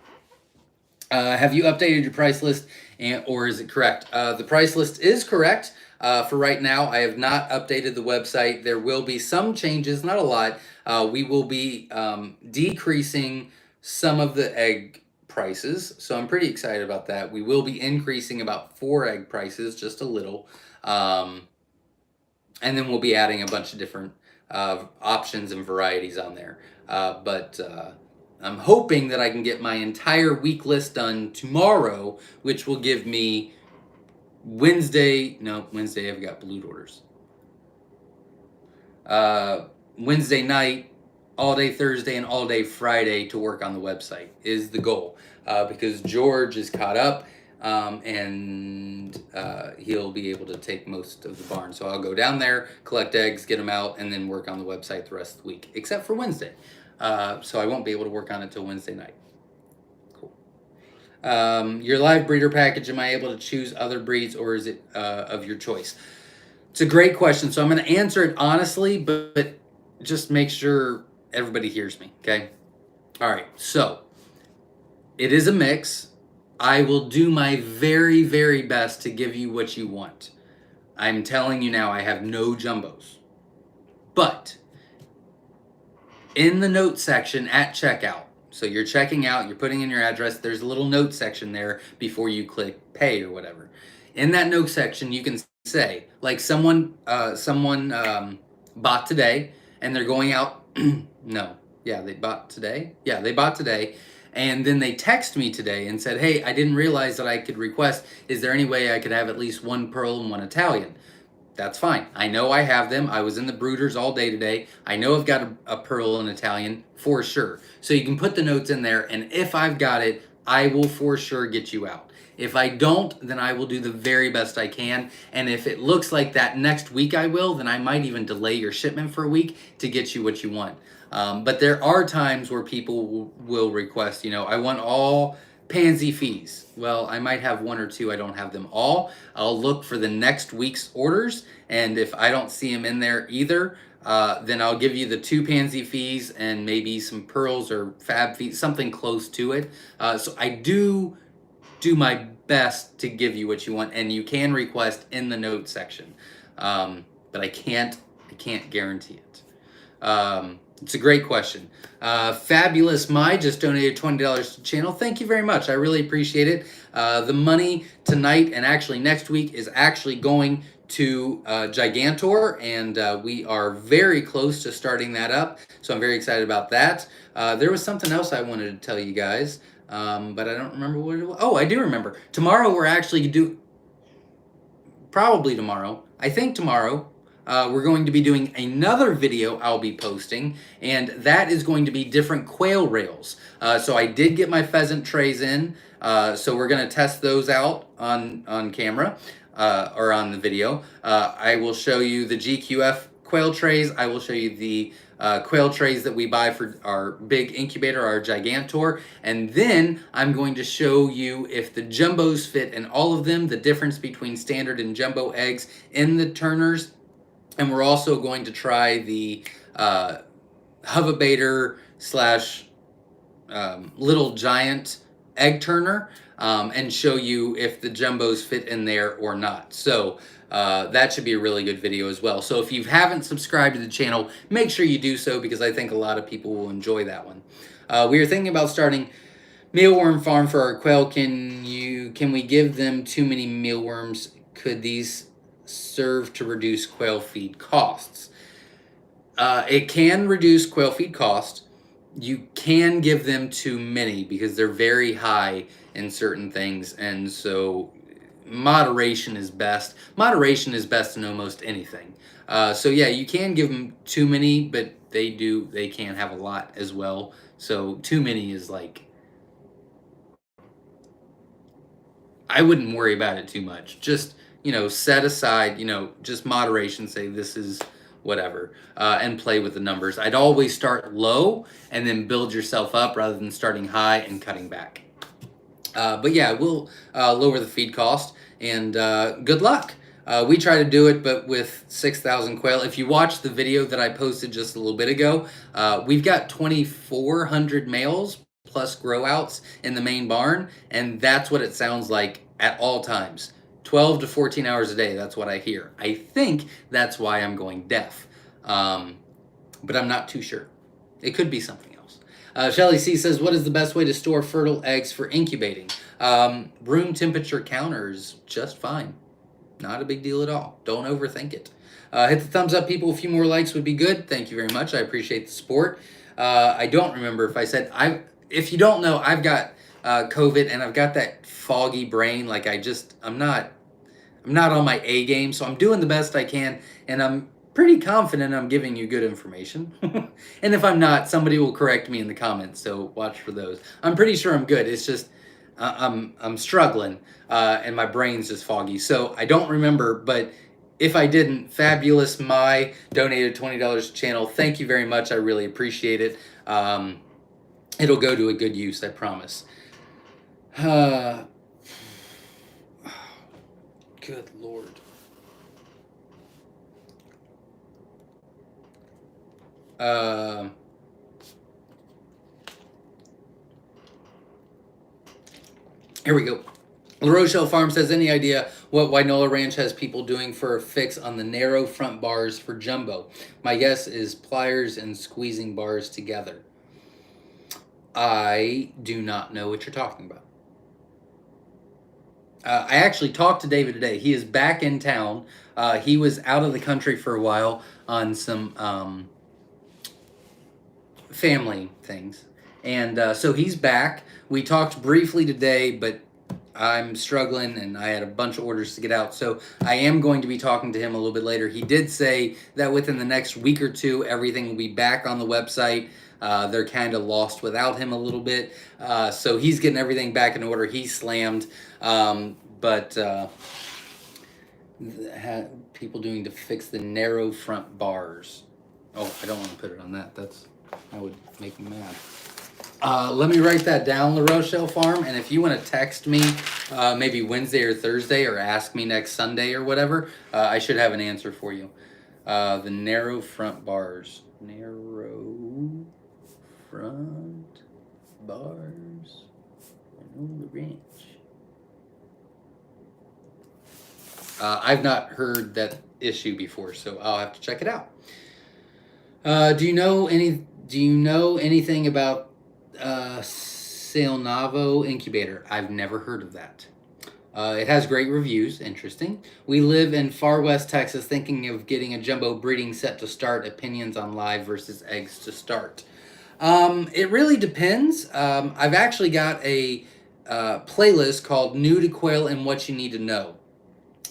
Have you updated your price list, or is it correct? The price list is correct. For right now, I have not updated the website. There will be some changes, not a lot. We will be decreasing some of the egg prices, so I'm pretty excited about that. We will be increasing about 4 egg prices, just a little. And then we'll be adding a bunch of different options and varieties on there. But I'm hoping that I can get my entire week list done tomorrow, which will give me Wednesday I've got blue orders. Wednesday night, all day Thursday, and all day Friday to work on the website is the goal. Because George is caught up, and he'll be able to take most of the barn. So I'll go down there, collect eggs, get them out, and then work on the website the rest of the week, except for Wednesday. So I won't be able to work on it till Wednesday night. Cool. Your live breeder package, am I able to choose other breeds, or is it of your choice? It's a great question. So I'm going to answer it honestly, but just make sure everybody hears me, okay? All right, so it is a mix. I will do my very, very best to give you what you want. I'm telling you now, I have no jumbos. But in the note section at checkout, so you're checking out, you're putting in your address, there's a little note section there before you click pay or whatever. In that note section, you can say, like someone bought today and they're going out, no, yeah, they bought today. Yeah, they bought today. And then they text me today and said, hey, I didn't realize that I could request, is there any way I could have at least one pearl and one Italian? That's fine. I know I have them. I was in the brooders all day today. I know I've got a pearl in Italian for sure. So you can put the notes in there, and if I've got it, I will for sure get you out. If I don't, then I will do the very best I can. And if it looks like that next week I will, then I might even delay your shipment for a week to get you what you want. But there are times where people will request, I want all pansy fees. Well, I might have one or two. I don't have them all. I'll look for the next week's orders, and if I don't see them in there either, then I'll give you the two pansy fees and maybe some pearls or fab fees, something close to it. So I do my best to give you what you want, and you can request in the note section, but I can't guarantee it. It's a great question. Fabulous My just donated $20 to the channel. Thank you very much. I really appreciate it. The money tonight and actually next week is actually going to Gigantor, and we are very close to starting that up. So I'm very excited about that. There was something else I wanted to tell you guys, but I don't remember what it was. Oh, I do remember. Tomorrow we're actually probably tomorrow. I think tomorrow. We're going to be doing another video I'll be posting, and that is going to be different quail rails. So I did get my pheasant trays in, so we're going to test those out on camera, or on the video. I will show you the GQF quail trays. I will show you the quail trays that we buy for our big incubator, our Gigantor, and then I'm going to show you if the jumbos fit in all of them, the difference between standard and jumbo eggs in the turners. And we're also going to try the Hovabator slash Little Giant egg turner, and show you if the jumbos fit in there or not. So that should be a really good video as well. So if you haven't subscribed to the channel, make sure you do so, because I think a lot of people will enjoy that one. We are thinking about starting mealworm farm for our quail. Can we give them too many mealworms? Could these serve to reduce quail feed costs? It can reduce quail feed cost. You can give them too many because they're very high in certain things, and so moderation is best. Moderation is best in almost anything. So yeah, you can give them too many, but they can have a lot as well. So too many is like, I wouldn't worry about it too much. Just, set aside, just moderation, say this is whatever, and play with the numbers. I'd always start low and then build yourself up rather than starting high and cutting back. But yeah, we'll lower the feed cost, and good luck. We try to do it, but with 6,000 quail. If you watch the video that I posted just a little bit ago, we've got 2,400 males plus grow outs in the main barn, and that's what it sounds like at all times. 12 to 14 hours a day, that's what I hear. I think that's why I'm going deaf, but I'm not too sure. It could be something else. Shelly C says, what is the best way to store fertile eggs for incubating? Room temperature counters, just fine. Not a big deal at all. Don't overthink it. Hit the thumbs up, people. A few more likes would be good. Thank you very much. I appreciate the support. I don't remember if I said, if you don't know, I've got COVID, and I've got that foggy brain. Like I'm not on my A game, so I'm doing the best I can, and I'm pretty confident I'm giving you good information. And if I'm not, somebody will correct me in the comments, so watch for those. I'm pretty sure I'm good. It's just I'm struggling, and my brain's just foggy, so I don't remember. But if I didn't, Fabulous My donated $20 to channel. Thank you very much. I really appreciate it. It'll go to a good use, I promise. Good Lord. Here we go. La Rochelle Farm says, any idea what Wynola Ranch has people doing for a fix on the narrow front bars for jumbo? My guess is pliers and squeezing bars together. I do not know what you're talking about. I actually talked to David today. He is back in town. He was out of the country for a while on some family things. And so he's back. We talked briefly today, but I'm struggling and I had a bunch of orders to get out. So I am going to be talking to him a little bit later. He did say that within the next week or two, everything will be back on the website. They're kind of lost without him a little bit. So he's getting everything back in order. He's slammed. But people doing to fix the narrow front bars. Oh, I don't want to put it on that. That would make me mad. Let me write that down, La Rochelle Farm, and if you want to text me maybe Wednesday or Thursday or ask me next Sunday or whatever, I should have an answer for you. The narrow front bars. Narrow front bars. Wynola Ranch. I've not heard that issue before, so I'll have to check it out. Do you know anything about Salnavo incubator? I've never heard of that. It has great reviews. Interesting. We live in far west Texas, thinking of getting a jumbo breeding set to start. Opinions on live versus eggs to start. It really depends. I've actually got a playlist called New to Quail and What You Need to Know.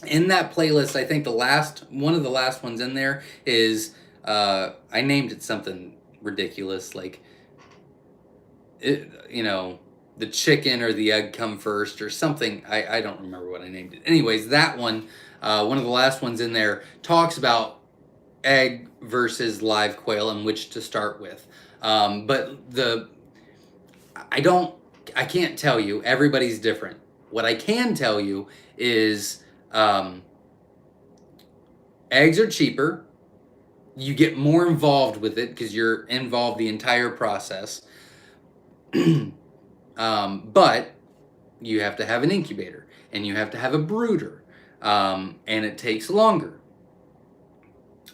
In that playlist, I think one of the last ones in there is, I named it something ridiculous, like, the chicken or the egg come first or something. I don't remember what I named it. Anyways, that one of the last ones in there, talks about egg versus live quail and which to start with. But I can't tell you. Everybody's different. What I can tell you is eggs are cheaper. You get more involved with it because you're involved the entire process. But you have to have an incubator and you have to have a brooder, and it takes longer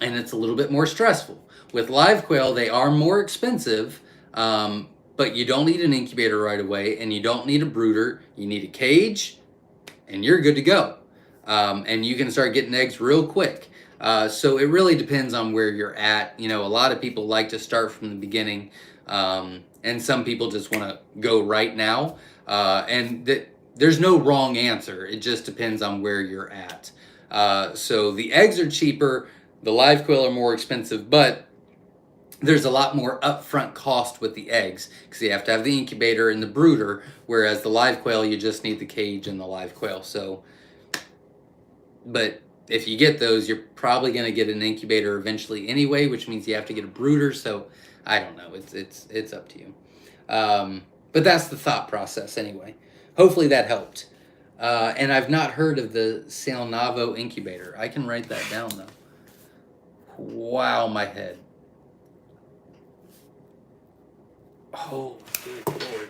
and it's a little bit more stressful. With live quail, they are more expensive, but you don't need an incubator right away and you don't need a brooder. You need a cage and you're good to go. And you can start getting eggs real quick. So it really depends on where you're at. A lot of people like to start from the beginning, and some people just want to go right now. There's no wrong answer. It just depends on where you're at. So the eggs are cheaper, the live quail are more expensive, but there's a lot more upfront cost with the eggs because you have to have the incubator and the brooder, whereas the live quail, you just need the cage and the live quail. So, but if you get those, you're probably going to get an incubator eventually anyway, which means you have to get a brooder. So I don't know. It's up to you. But that's the thought process anyway. Hopefully that helped. And I've not heard of the Salnavo incubator. I can write that down though. Wow, my head. Oh, good Lord.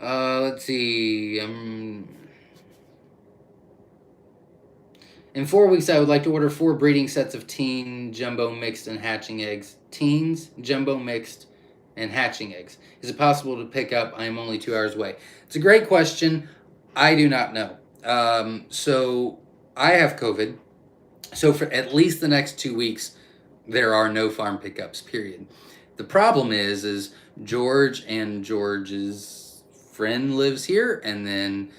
Let's see. In 4 weeks, I would like to order 4 breeding sets of teen, jumbo, mixed, and hatching eggs. Teens, jumbo, mixed, and hatching eggs. Is it possible to pick up? I am only 2 hours away. It's a great question. I do not know. So I have COVID. So for at least the next 2 weeks, there are no farm pickups, period. The problem is George and George's friend lives here, and then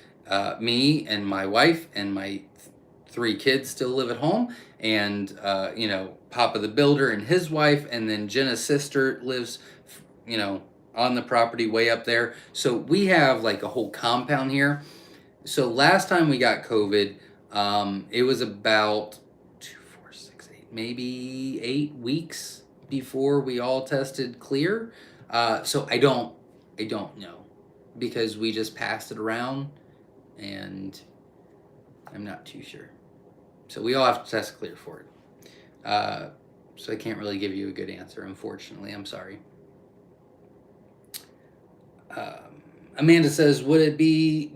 me and my wife and my 3 kids still live at home, and Papa the builder and his wife, and then Jenna's sister lives on the property way up there. So we have like a whole compound here. So last time we got COVID, it was about 2, 4, 6, 8, maybe 8 weeks before we all tested clear. So I don't know, because we just passed it around and I'm not too sure. So we all have to test clear for it. So I can't really give you a good answer, unfortunately. I'm sorry. Amanda says, would it be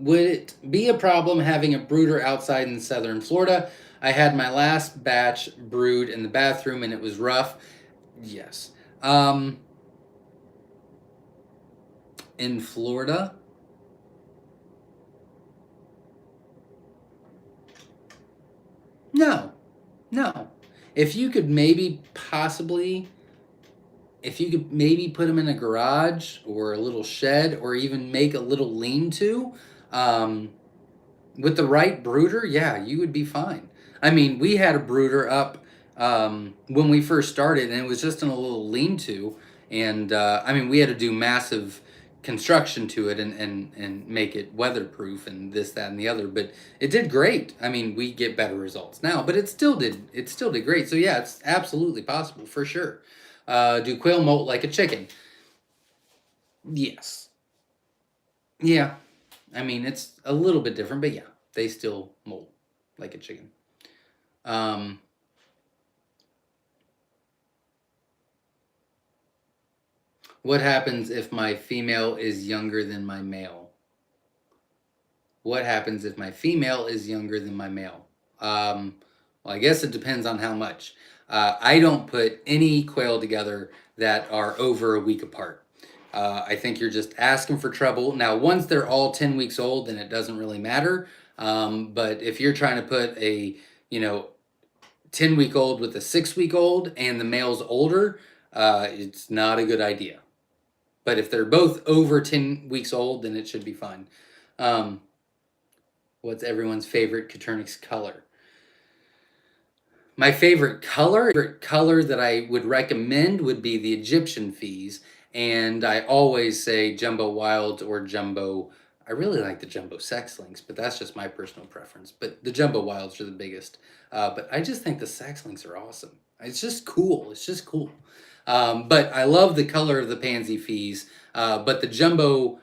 a problem having a brooder outside in southern Florida? I had my last batch brewed in the bathroom and it was rough. Yes. In Florida, no, no. If you could maybe possibly, if you could maybe put them in a garage or a little shed or even make a little lean-to, um, with the right brooder, yeah, you would be fine. I mean, we had a brooder up when we first started, and it was just in a little lean-to, and I mean, we had to do massive construction to it and make it weatherproof and this, that, and the other. But it did great. I mean, we get better results now, but it still did great. So yeah, it's absolutely possible for sure. Do quail molt like a chicken? Yes. Yeah. I mean, it's a little bit different, but yeah, they still molt like a chicken. Um, what happens if my female is younger than my male? What happens if my female is younger than my male? Um, well, I guess it depends on how much. I don't put any quail together that are over a week apart. I think you're just asking for trouble. Now, once they're all 10 weeks old, then it doesn't really matter. But if you're trying to put a, you know, 10-week old with a 6-week old and the male's older, it's not a good idea. But if they're both over 10 weeks old, then it should be fine. Um, what's everyone's favorite Coturnix color? My favorite color that I would recommend would be the Egyptian fees, and I always say jumbo wilds or jumbo. I really like the jumbo sex links, but that's just my personal preference. But the jumbo wilds are the biggest. But I just think the sex links are awesome. It's just cool. It's just cool. But I love the color of the pansy fees. But the jumbo,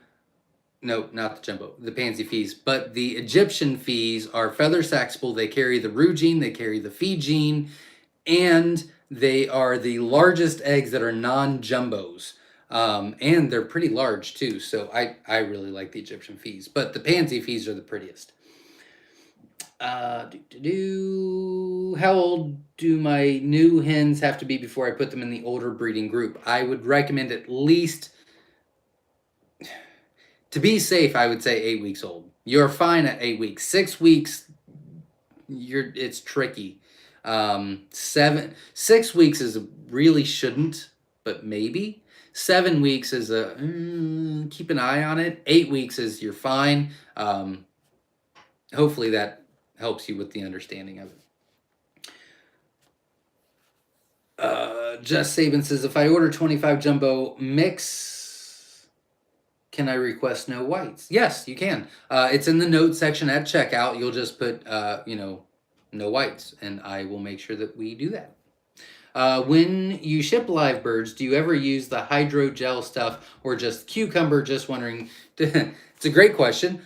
no, not the jumbo, the pansy fees, but the Egyptian fees are feather saxable. They carry the roux gene, they carry the fee gene, and they are the largest eggs that are non-jumbos. And they're pretty large too, so I really like the Egyptian fees, but the pansy fees are the prettiest. How old do my new hens have to be before I put them in the older breeding group? I would recommend at least, to be safe, I would say 8 weeks old. You're fine at 8 weeks. 6 weeks, it's tricky. 6 weeks is really shouldn't, but maybe. 7 weeks is a keep an eye on it. 8 weeks is you're fine. Hopefully that helps you with the understanding of it. Jess Saban says, if I order 25 jumbo mix, can I request no whites? Yes, you can. It's in the notes section at checkout. You'll just put, no whites, and I will make sure that we do that. When you ship live birds, do you ever use the hydrogel stuff or just cucumber? Just wondering. It's a great question.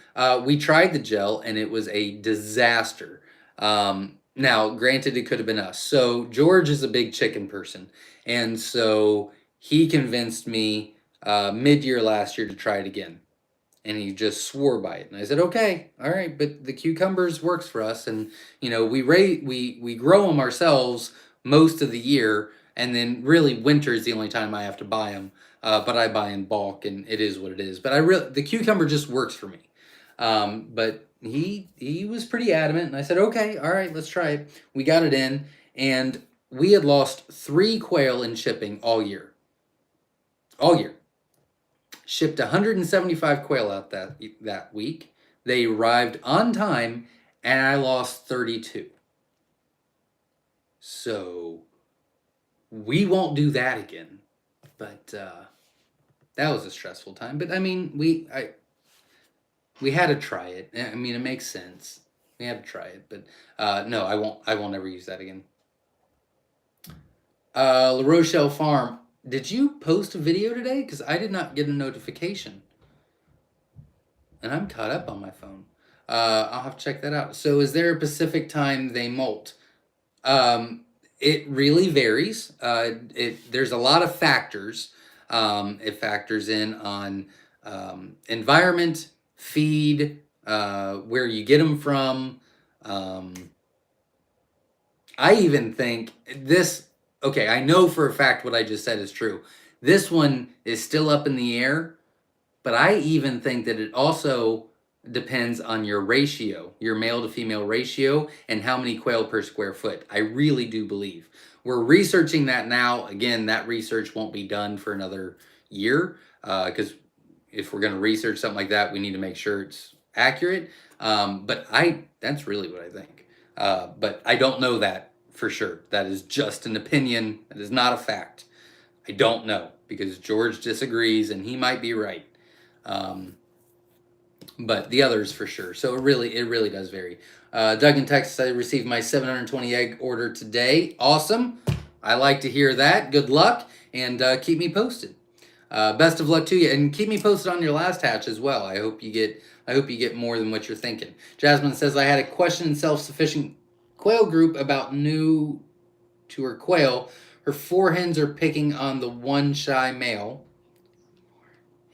We tried the gel and it was a disaster. Now, granted, it could have been us. So George is a big chicken person, and so he convinced me mid-year last year to try it again, and he just swore by it. And I said, okay, all right, but the cucumbers works for us, and we grow them ourselves most of the year, and then really winter is the only time I have to buy them. But I buy in bulk, and it is what it is. But the cucumber just works for me. But he was pretty adamant, and I said, okay, all right, let's try it. We got it in, and we had lost 3 quail in shipping all year. All year. Shipped 175 quail out that week. They arrived on time, and I lost 32. So we won't do that again. But that was a stressful time. But I mean, we had to try it. I mean, it makes sense. We had to try it, but no, I won't. I won't ever use that again. La Rochelle Farm. Did you post a video today? Because I did not get a notification, and I'm caught up on my phone. I'll have to check that out. So, is there a Pacific time they molt? It really varies. There's a lot of factors. It factors in on environment, feed, where you get them from. Um, I even think this, okay, I know for a fact what I just said is true. This one is still up in the air, but I even think that it also depends on your ratio, your male to female ratio, and how many quail per square foot. I really do believe. We're researching that now. Again, that research won't be done for another year because if we're going to research something like that, we need to make sure it's accurate. But that's really what I think. But I don't know that for sure. That is just an opinion. That is not a fact. I don't know because George disagrees and he might be right. Um, but the others for sure. So it really does vary. Doug in Texas, I received my 720 egg order today. Awesome. I like to hear that. Good luck and keep me posted. Best of luck to you, and keep me posted on your last hatch as well. I hope you get more than what you're thinking. Jasmine says I had a question in self-sufficient quail group about new to her quail. Her 4 hens are picking on the one shy male.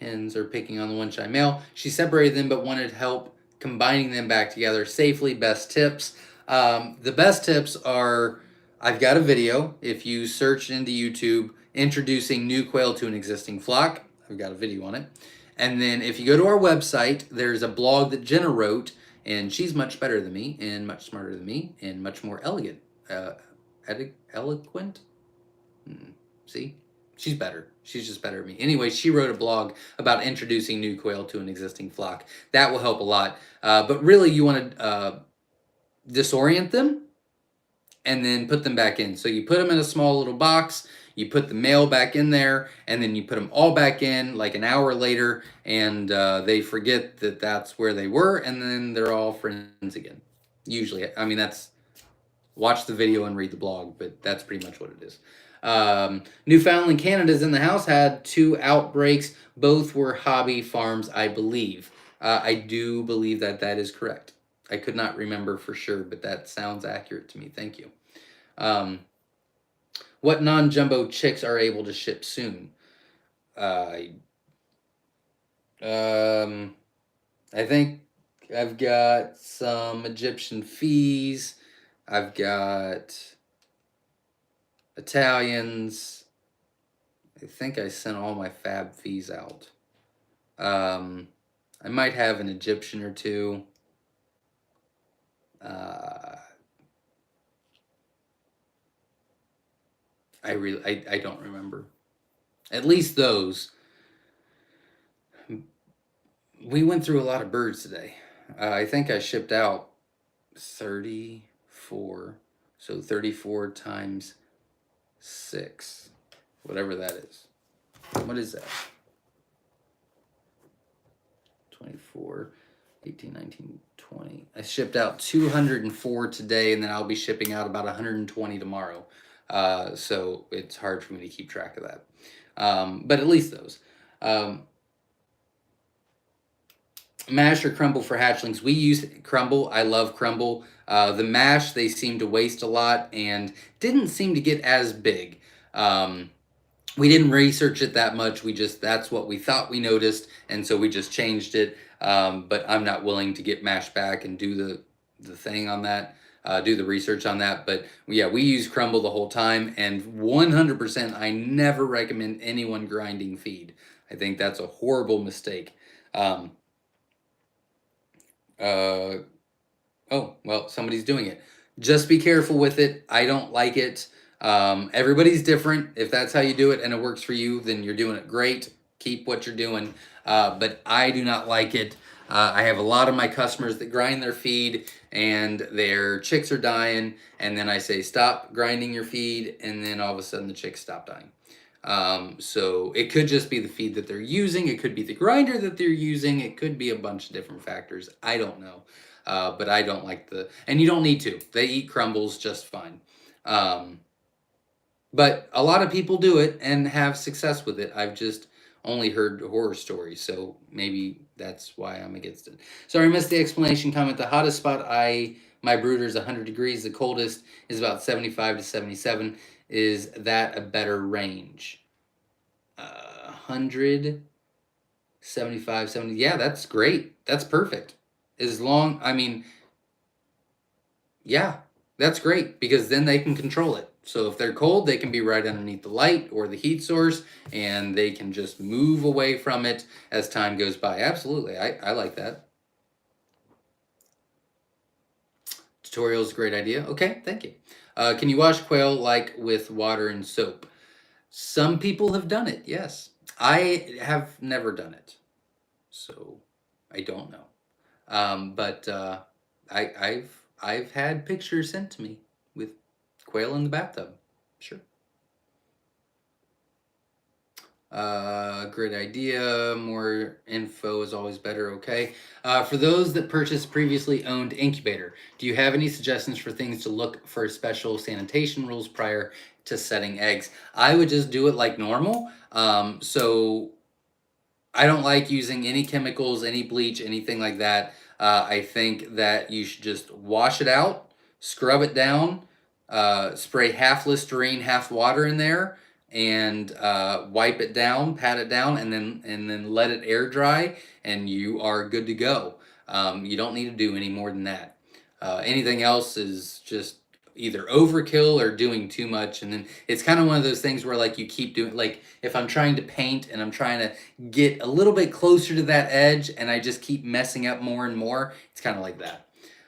Hens are picking on the one shy male. She separated them but wanted help combining them back together safely. Best tips. The best tips are I've got a video. If you search into YouTube, introducing new quail to an existing flock, I've got a video on it. And then if you go to our website, there's a blog that Jenna wrote, and she's much better than me, and much smarter than me, and much more elegant. Eloquent? See? She's better. She's just better than me. Anyway, she wrote a blog about introducing new quail to an existing flock. That will help a lot. But really, you want to disorient them and then put them back in. So you put them in a small little box, you put the male back in there, and then you put them all back in like an hour later, and they forget that that's where they were, and then they're all friends again. Usually, I mean, watch the video and read the blog, but that's pretty much what it is. Newfoundland Canada's in the house had 2 outbreaks. Both were hobby farms, I believe. I do believe that that is correct. I could not remember for sure, but that sounds accurate to me. Thank you. What non-jumbo chicks are able to ship soon? I think I've got some Egyptian fees. I've got Italians. I think I sent all my fab fees out. I might have an Egyptian or two. I don't remember. At least those. We went through a lot of birds today. I think I shipped out 34. So 34 times 6. Whatever that is. What is that? 24, 18, 19, 20. I shipped out 204 today, and then I'll be shipping out about 120 tomorrow. So it's hard for me to keep track of that. But at least those. Mash or crumble for hatchlings. We use crumble. I love crumble. The mash, they seem to waste a lot and didn't seem to get as big. We didn't research it that much. That's what we thought we noticed, and so we just changed it. But I'm not willing to get mash back and do the thing on that, do the research on that. But yeah, we use crumble the whole time, and 100% I never recommend anyone grinding feed. I think that's a horrible mistake. Oh, well, somebody's doing it. Just be careful with it. I don't like it. Everybody's different. If that's how you do it and it works for you, then you're doing it great. Keep what you're doing. But I do not like it. I have a lot of my customers that grind their feed and their chicks are dying. And then I say, stop grinding your feed. And then all of a sudden the chicks stop dying. So it could just be the feed that they're using. It could be the grinder that they're using. It could be a bunch of different factors. I don't know. But I don't like and you don't need to. They eat crumbles just fine. But a lot of people do it and have success with it. I've just only heard horror stories, so maybe that's why I'm against it. Sorry, I missed the explanation comment. The hottest spot my brooder is 100 degrees. The coldest is about 75 to 77. Is that a better range? 100 75, 70. Yeah, that's great. That's perfect. As long, I mean, yeah, that's great because then they can control it. So if they're cold, they can be right underneath the light or the heat source and they can just move away from it as time goes by. Absolutely. I like that. Tutorial is a great idea. Okay, thank you. Can you wash quail like with water and soap? Some people have done it, yes. I have never done it, so I don't know. But I've had pictures sent to me with quail in the bathtub. Sure. Great idea. More info is always better. Okay. For those that purchased previously owned incubator, do you have any suggestions for things to look for special sanitation rules prior to setting eggs? I would just do it like normal. So I don't like using any chemicals, any bleach, anything like that. I think that you should just wash it out, scrub it down, spray half Listerine, half water in there, and wipe it down, pat it down, and then let it air dry, and you are good to go. You don't need to do any more than that. Anything else is just either overkill or doing too much, and then it's kind of one of those things where like you keep doing, like if I'm trying to paint and I'm trying to get a little bit closer to that edge and I just keep messing up more and more, it's kind of like that.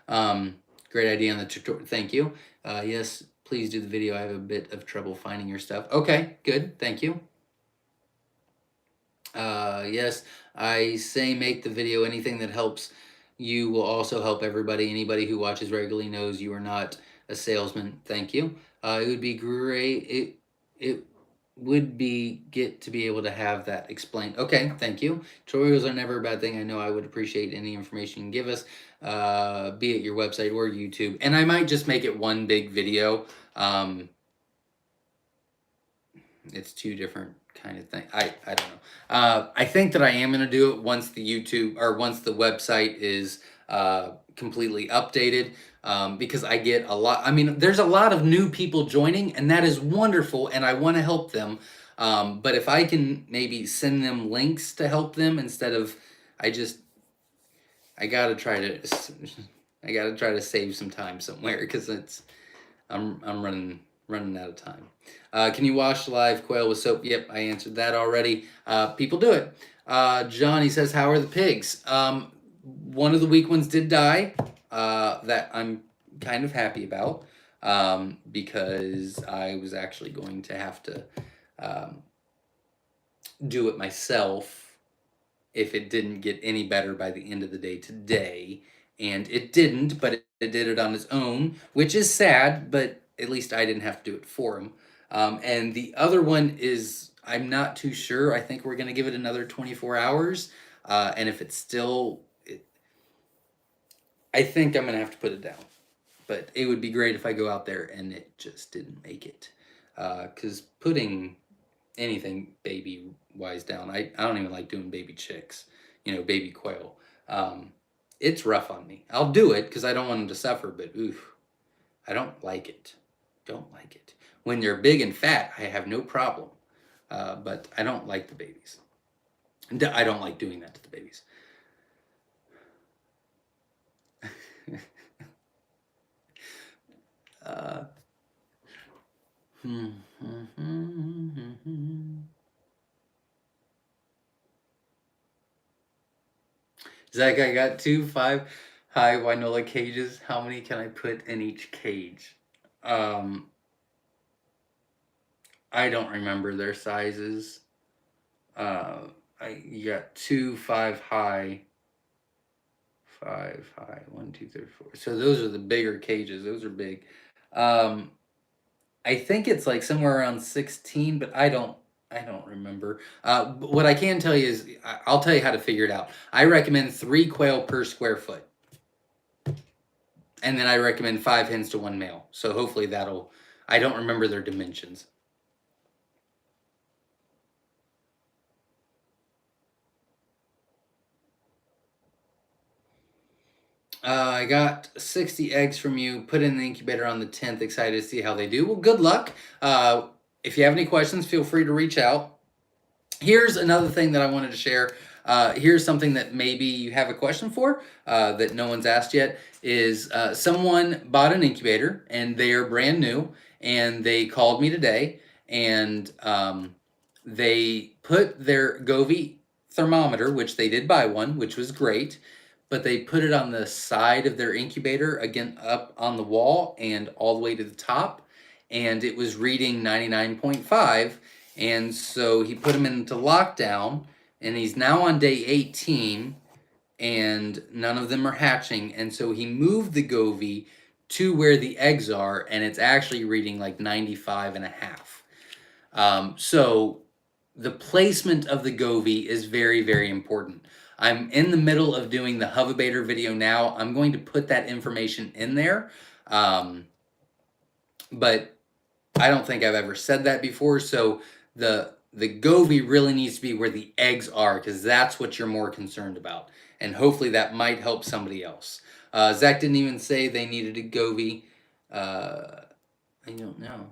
um, Great idea on the tutorial. Thank you. Yes, please do the video. I have a bit of trouble finding your stuff. Okay, good, thank you. Yes, I say make the video. Anything that helps you will also help everybody. Anybody who watches regularly knows you are not a salesman. Thank you. It would be great. It would be get to be able to have that explained. Okay, thank you. Tutorials are never a bad thing. I know I would appreciate any information you can give us, be it your website or YouTube. And I might just make it one big video. It's two different kind of thing. I don't know. I think that I am going to do it once the YouTube or once the website is completely updated, because I get a lot. I mean, there's a lot of new people joining, and that is wonderful, and I want to help them. But if I can maybe send them links to help them instead of, I just I gotta try to I gotta try to save some time somewhere because I'm running out of time. Can you wash live quail with soap? Yep, I answered that already. People do it. Johnny says, how are the pigs? One of the weak ones did die, that I'm kind of happy about, because I was actually going to have to do it myself if it didn't get any better by the end of the day today. And it didn't, but it did it on its own, which is sad, but at least I didn't have to do it for him. And the other one is, I'm not too sure. I think we're going to give it another 24 hours. And if it's still, I think I'm going to have to put it down. But it would be great if I go out there and it just didn't make it. Because putting anything baby wise down, I don't even like doing baby chicks, baby quail. It's rough on me. I'll do it because I don't want them to suffer, but oof, I don't like it. Don't like it. When they're big and fat, I have no problem. But I don't like the babies. I don't like doing that to the babies. Zach, I got 2 5 high Winola cages. How many can I put in each cage? I don't remember their sizes. You got 2 5 high, 5 high, 1 2 3 4. So those are the bigger cages. Those are big. I think it's like somewhere around 16, but I don't remember. But what I can tell you is, I'll tell you how to figure it out. I recommend 3 quail per square foot. And then I recommend 5 hens to 1 male. So hopefully that'll, I don't remember their dimensions. I got 60 eggs from you. Put in the incubator on the 10th. Excited to see how they do. Well, good luck. If you have any questions, feel free to reach out. Here's another thing that I wanted to share. Here's something that maybe you have a question for that no one's asked yet is someone bought an incubator and they are brand new and they called me today and they put their Govee thermometer, which they did buy one, which was great, but they put it on the side of their incubator, again, up on the wall and all the way to the top, and it was reading 99.5, and so he put him into lockdown, and he's now on day 18, and none of them are hatching, and so he moved the Govee to where the eggs are, and it's actually reading like 95 and a half. So the placement of the Govee is very, very important. I'm in the middle of doing the Humidity video now. I'm going to put that information in there, but I don't think I've ever said that before. So the Govee really needs to be where the eggs are, because that's what you're more concerned about. And hopefully that might help somebody else. Zach didn't even say they needed a Govee. I don't know.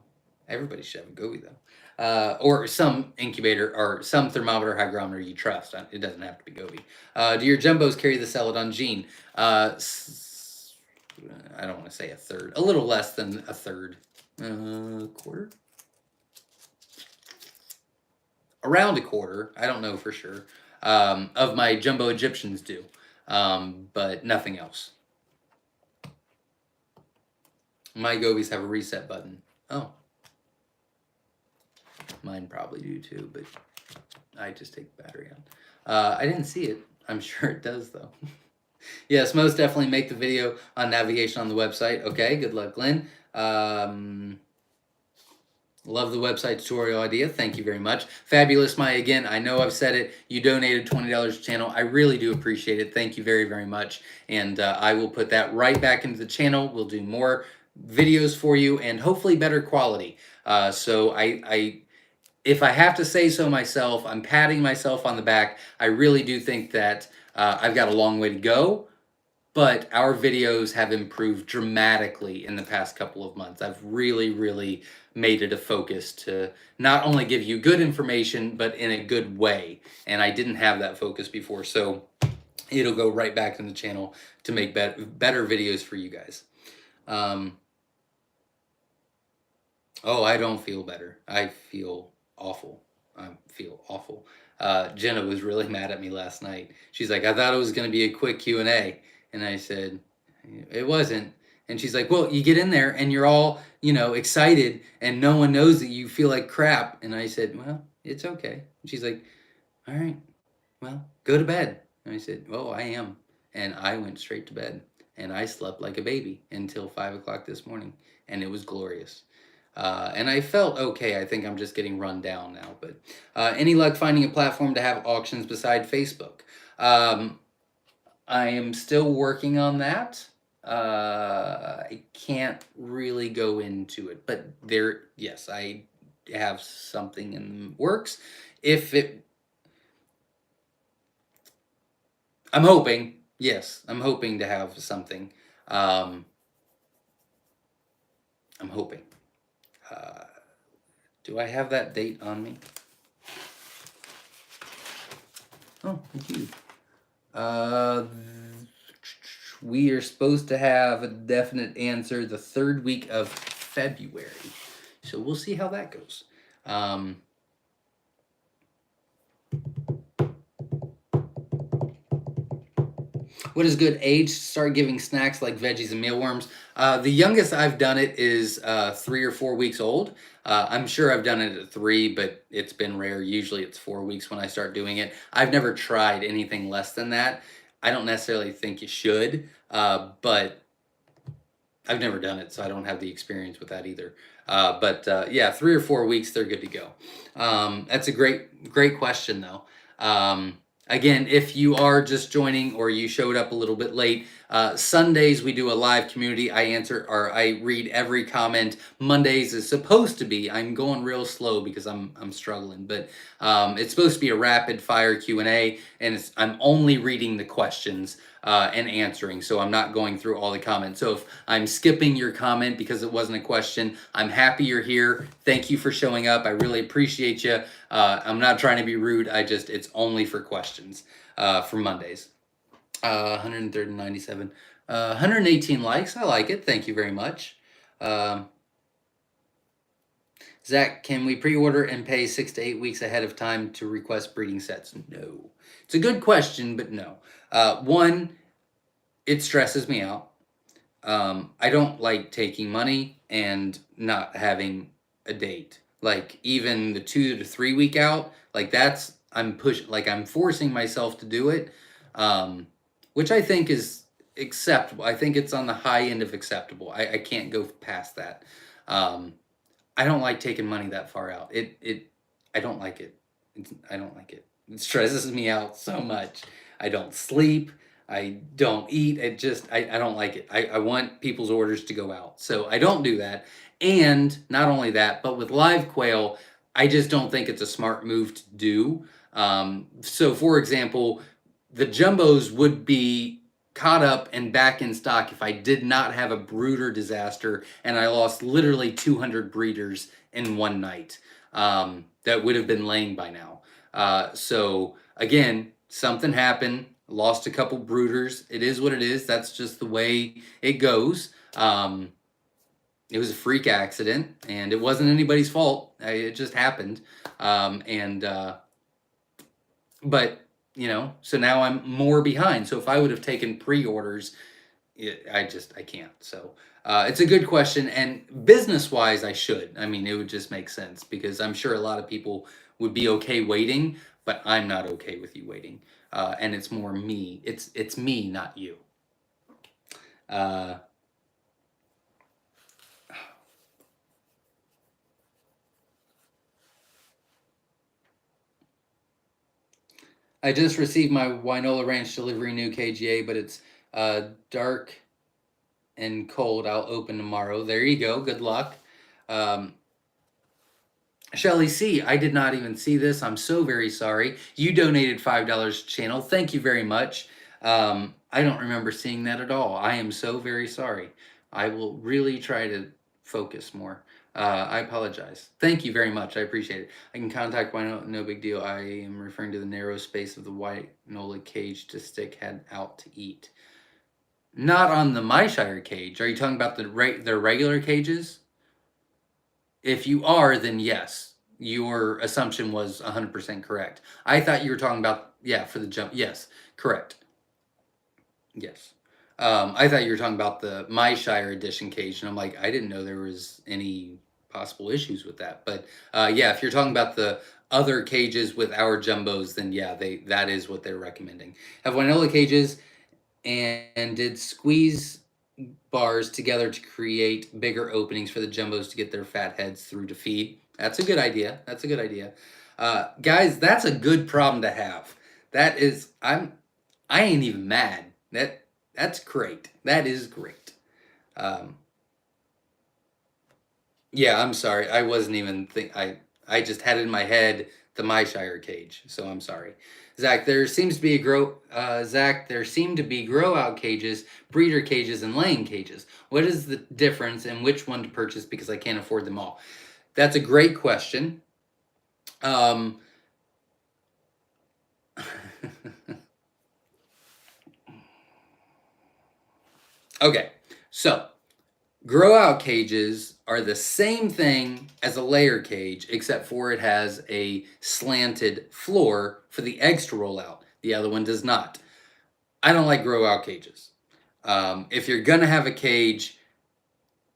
Everybody should have a Govee though. Or some incubator or some thermometer hygrometer you trust. It doesn't have to be Govee. Do your jumbos carry the Celadon gene? I don't want to say a third. A little less than a third. Quarter? Around a quarter. I don't know for sure. Of my jumbo Egyptians do. But nothing else. My Govees have a reset button. Oh. Mine probably do too, but I just take the battery out. I didn't see it. I'm sure it does though. Yes, most definitely make the video on navigation on the website. Okay, good luck, Glenn. Love the website tutorial idea. Thank you very much. Fabulous, Maya. Again, I know I've said it. You donated $20 to the channel. I really do appreciate it. Thank you very, very much. And I will put that right back into the channel. We'll do more videos for you and hopefully better quality. So if I have to say so myself, I'm patting myself on the back. I really do think that I've got a long way to go, but our videos have improved dramatically in the past couple of months. I've really, really made it a focus to not only give you good information, but in a good way. And I didn't have that focus before, so it'll go right back in the channel to make better videos for you guys. Oh, I don't feel better. I feel awful. I feel awful. Jenna was really mad at me last night. She's like, I thought it was going to be a quick Q&A. And I said, it wasn't. And she's like, well, you get in there and you're all, excited and no one knows that you feel like crap. And I said, well, it's okay. And she's like, all right, well, go to bed. And I said, oh, I am. And I went straight to bed and I slept like a baby until 5 o'clock this morning. And it was glorious. And I felt okay. I think I'm just getting run down now. But any luck finding a platform to have auctions beside Facebook? I am still working on that. I can't really go into it, but yes, I have something in the works. I'm hoping, yes, I'm hoping to have something. I'm hoping. Do I have that date on me? Oh, thank you. We are supposed to have a definite answer the 3rd week of February. So we'll see how that goes. What is good age to start giving snacks like veggies and mealworms? The youngest I've done it is 3 or 4 weeks old. I'm sure I've done it at 3, but it's been rare. Usually it's 4 weeks when I start doing it. I've never tried anything less than that. I don't necessarily think you should, but I've never done it, so I don't have the experience with that either. Yeah, 3 or 4 weeks, they're good to go. That's a great question, though. Again, if you are just joining or you showed up a little bit late, Sundays we do a live community. I read every comment. Mondays is supposed to be. I'm going real slow because I'm struggling, but it's supposed to be a rapid fire Q&A, and I'm only reading the questions. and answering. So I'm not going through all the comments. So if I'm skipping your comment because it wasn't a question, I'm happy you're here. Thank you for showing up. I really appreciate you. I'm not trying to be rude. It's only for questions for Mondays. 197. 118 likes. I like it. Thank you very much. Zach, can we pre-order and pay 6 to 8 weeks ahead of time to request breeding sets? No. It's a good question, but no. One, it stresses me out. I don't like taking money and not having a date. Like even the 2 to 3 week out, like I'm forcing myself to do it, which I think is acceptable. I think it's on the high end of acceptable. I can't go past that. I don't like taking money that far out. I don't like it. I don't like it. It stresses me out so much. I don't sleep. I don't eat. I don't like it. I want people's orders to go out. So I don't do that. And not only that, but with live quail, I just don't think it's a smart move to do. So for example, the jumbos would be caught up and back in stock if I did not have a brooder disaster and I lost literally 200 breeders in one night that would have been laying by now. So again, something happened, lost a couple brooders. It is what it is. That's just the way it goes. It was a freak accident and it wasn't anybody's fault. It just happened. But so now I'm more behind. So if I would have taken pre-orders, I can't. So it's a good question. And business-wise, I should. I mean, it would just make sense because I'm sure a lot of people would be okay waiting, but I'm not okay with you waiting. And it's more me. It's me, not you. I just received my Winola Ranch delivery new KGA, but it's dark and cold. I'll open tomorrow. There you go. Good luck. Shelly C, I did not even see this. I'm so very sorry. You donated $5 to channel. Thank you very much. I don't remember seeing that at all. I am so very sorry. I will really try to focus more. I apologize. Thank you very much. I appreciate it. I can contact Winola, no big deal. I am referring to the narrow space of the Winola cage to stick head out to eat. Not on the Myshire cage. Are you talking about their regular cages? If you are, then yes, your assumption was 100% correct. I thought you were talking about, for the jump. Yes, correct. Yes. I thought you were talking about the Myshire edition cage, and I'm like, I didn't know there was any possible issues with that. But if you're talking about the other cages with our jumbos, then that is what they're recommending. Have Winola cages and did squeeze bars together to create bigger openings for the jumbos to get their fat heads through to feed. That's a good idea. Guys, that's a good problem to have. I ain't even mad. That's great. That is great. I'm sorry. I wasn't even I just had in my head the Myshire cage, so I'm sorry. Zach, there seem to be grow out cages, breeder cages, and laying cages. What is the difference and which one to purchase because I can't afford them all? That's a great question. Okay, so grow out cages are the same thing as a layer cage, except for it has a slanted floor for the eggs to roll out. The other one does not. I don't like grow out cages. If you're gonna have a cage,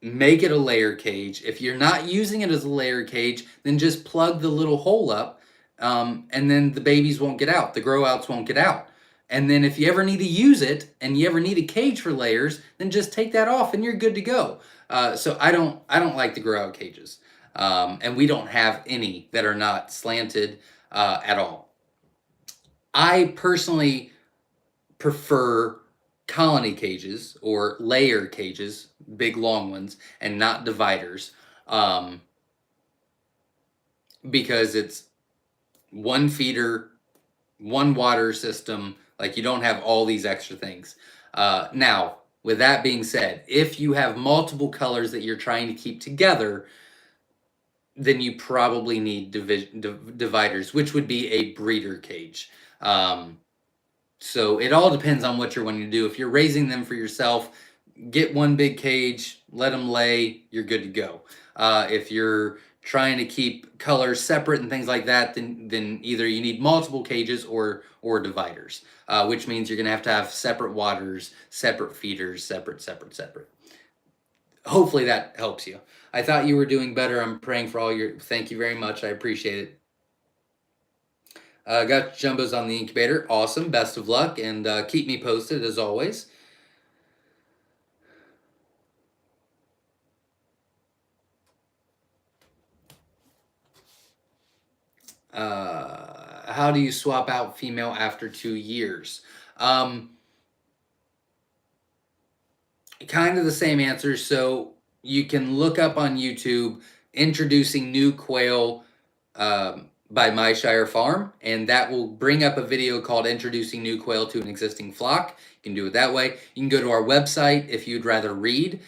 make it a layer cage. If you're not using it as a layer cage, then just plug the little hole up, and then the babies won't get out. The grow outs won't get out. And then if you ever need to use it and you ever need a cage for layers, then just take that off and you're good to go. So I don't like the grow out cages. And we don't have any that are not slanted at all. I personally prefer colony cages or layer cages, big long ones, and not dividers, because it's one feeder, one water system. Like, you don't have all these extra things. Now, with that being said, if you have multiple colors that you're trying to keep together, then you probably need dividers, which would be a breeder cage. So it all depends on what you're wanting to do. If you're raising them for yourself, get one big cage, let them lay, you're good to go. If you're trying to keep colors separate and things like that, then either you need multiple cages or dividers, which means you're gonna have to have separate waters, separate feeders, separate. Hopefully that helps you. I thought you were doing better. I'm praying for all your. Thank you very much. I appreciate it. Got jumbos on the incubator. Awesome. Best of luck, and keep me posted as always. How do you swap out female after 2 years? Kind of the same answer. So you can look up on YouTube introducing new quail by Myshire Farm, and that will bring up a video called Introducing New Quail to an Existing Flock. You can do it that way. You can go to our website if you'd rather read.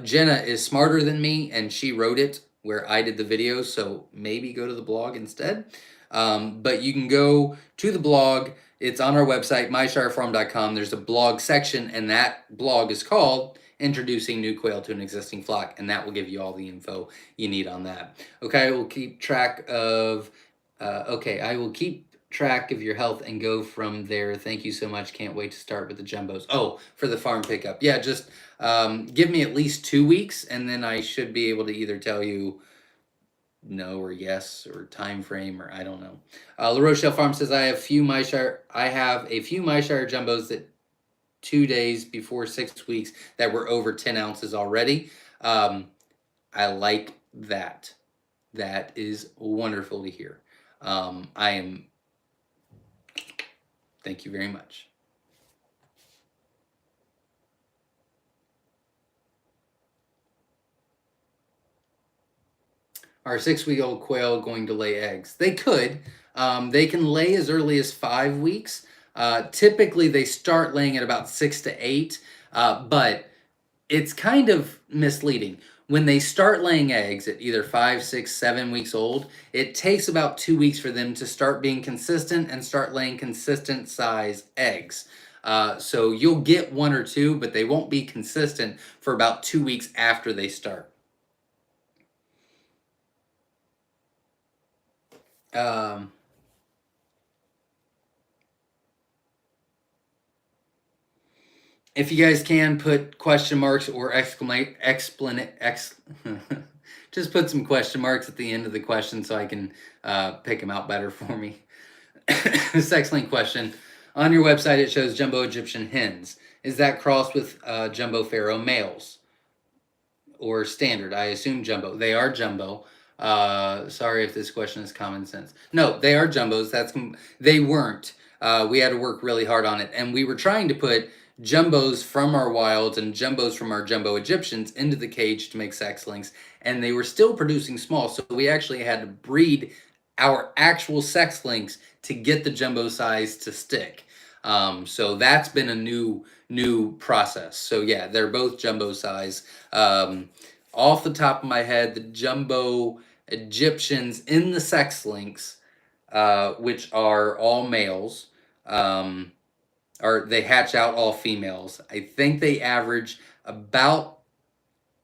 Jenna is smarter than me, and she wrote it where I did the video, so maybe go to the blog instead. But you can go to the blog. It's on our website, myshirefarm.com. There's a blog section, and that blog is called Introducing New Quail to an Existing Flock, and that will give you all the info you need on that. Okay, we'll keep track of... I will keep track of your health and go from there. Thank you so much. Can't wait to start with the jumbos. Oh, for the farm pickup. Yeah, just give me at least 2 weeks, and then I should be able to either tell you no or yes or time frame, or I don't know. La Rochelle Farm says I have a few Myshire jumbos that 2 days before 6 weeks that were over 10 ounces already. I like that. That is wonderful to hear. Thank you very much. Are 6-week-old quail going to lay eggs? They could. They can lay as early as 5 weeks. Typically, they start laying at about 6 to 8, but it's kind of misleading. When they start laying eggs at either 5, 6, 7 weeks old, it takes about 2 weeks for them to start being consistent and start laying consistent size eggs. So you'll get 1 or 2, but they won't be consistent for about 2 weeks after they start. If you guys can put question marks or just put some question marks at the end of the question so I can pick them out better for me. Sex-link question. On your website, it shows jumbo Egyptian hens. Is that crossed with jumbo Pharaoh males? Or standard? I assume jumbo. They are jumbo. Sorry if this question is common sense. No, they are jumbos. They weren't. We had to work really hard on it, and we were trying to put jumbos from our wilds and jumbos from our jumbo Egyptians into the cage to make sex links, and they were still producing small, so we actually had to breed our actual sex links to get the jumbo size to stick. So that's been a new process. So yeah, they're both jumbo size. Off the top of my head, the jumbo Egyptians in the sex links, which are all males, or they hatch out all females. I think they average about,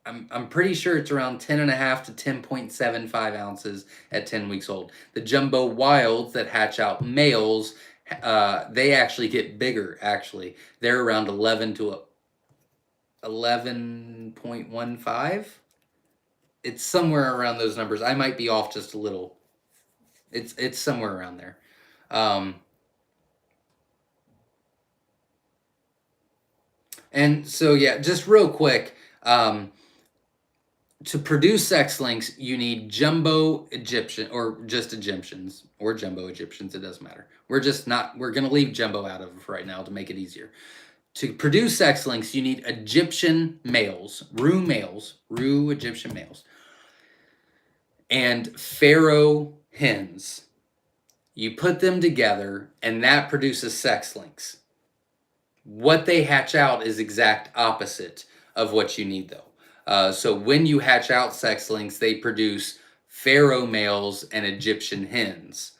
I'm pretty sure it's around 10.5 to 10.75 ounces at 10 weeks old. The jumbo wilds that hatch out males, they actually get bigger, actually. They're around 11 to 11.15. It's somewhere around those numbers. I might be off just a little. It's somewhere around there. And so, yeah, just real quick, to produce sex links, you need jumbo Egyptian, or just Egyptians, or jumbo Egyptians, it doesn't matter. We're going to leave jumbo out of it right now to make it easier. To produce sex links, you need Egyptian males, Rue Egyptian males, and Pharaoh hens. You put them together, and that produces sex links. What they hatch out is exact opposite of what you need, though. So when you hatch out sex links, they produce pharaoh males and Egyptian hens.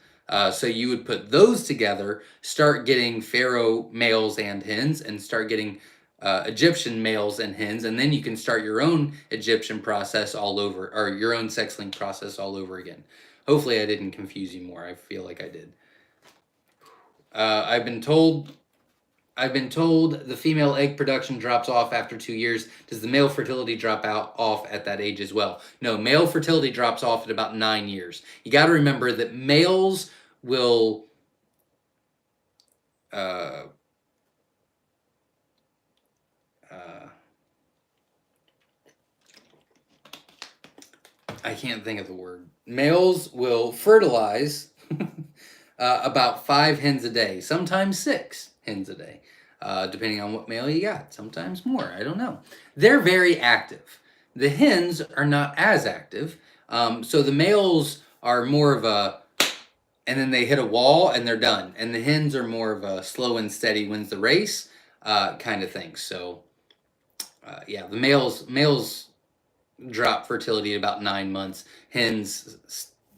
So you would put those together, start getting pharaoh males and hens, and start getting Egyptian males and hens, and then you can start your own Egyptian process all over, or your own sex link process all over again. Hopefully, I didn't confuse you more. I feel like I did. I've been told the female egg production drops off after 2 years. Does the male fertility drop out off at that age as well? No, male fertility drops off at about 9 years. You got to remember that males will uh, I can't think of the word. Males will fertilize about 5 hens a day, sometimes 6 hens a day, depending on what male you got. Sometimes more. I don't know. They're very active. The hens are not as active. So the males are more of a, and then they hit a wall and they're done. And the hens are more of a slow and steady wins the race kind of thing. So yeah, the males drop fertility at about 9 months. Hens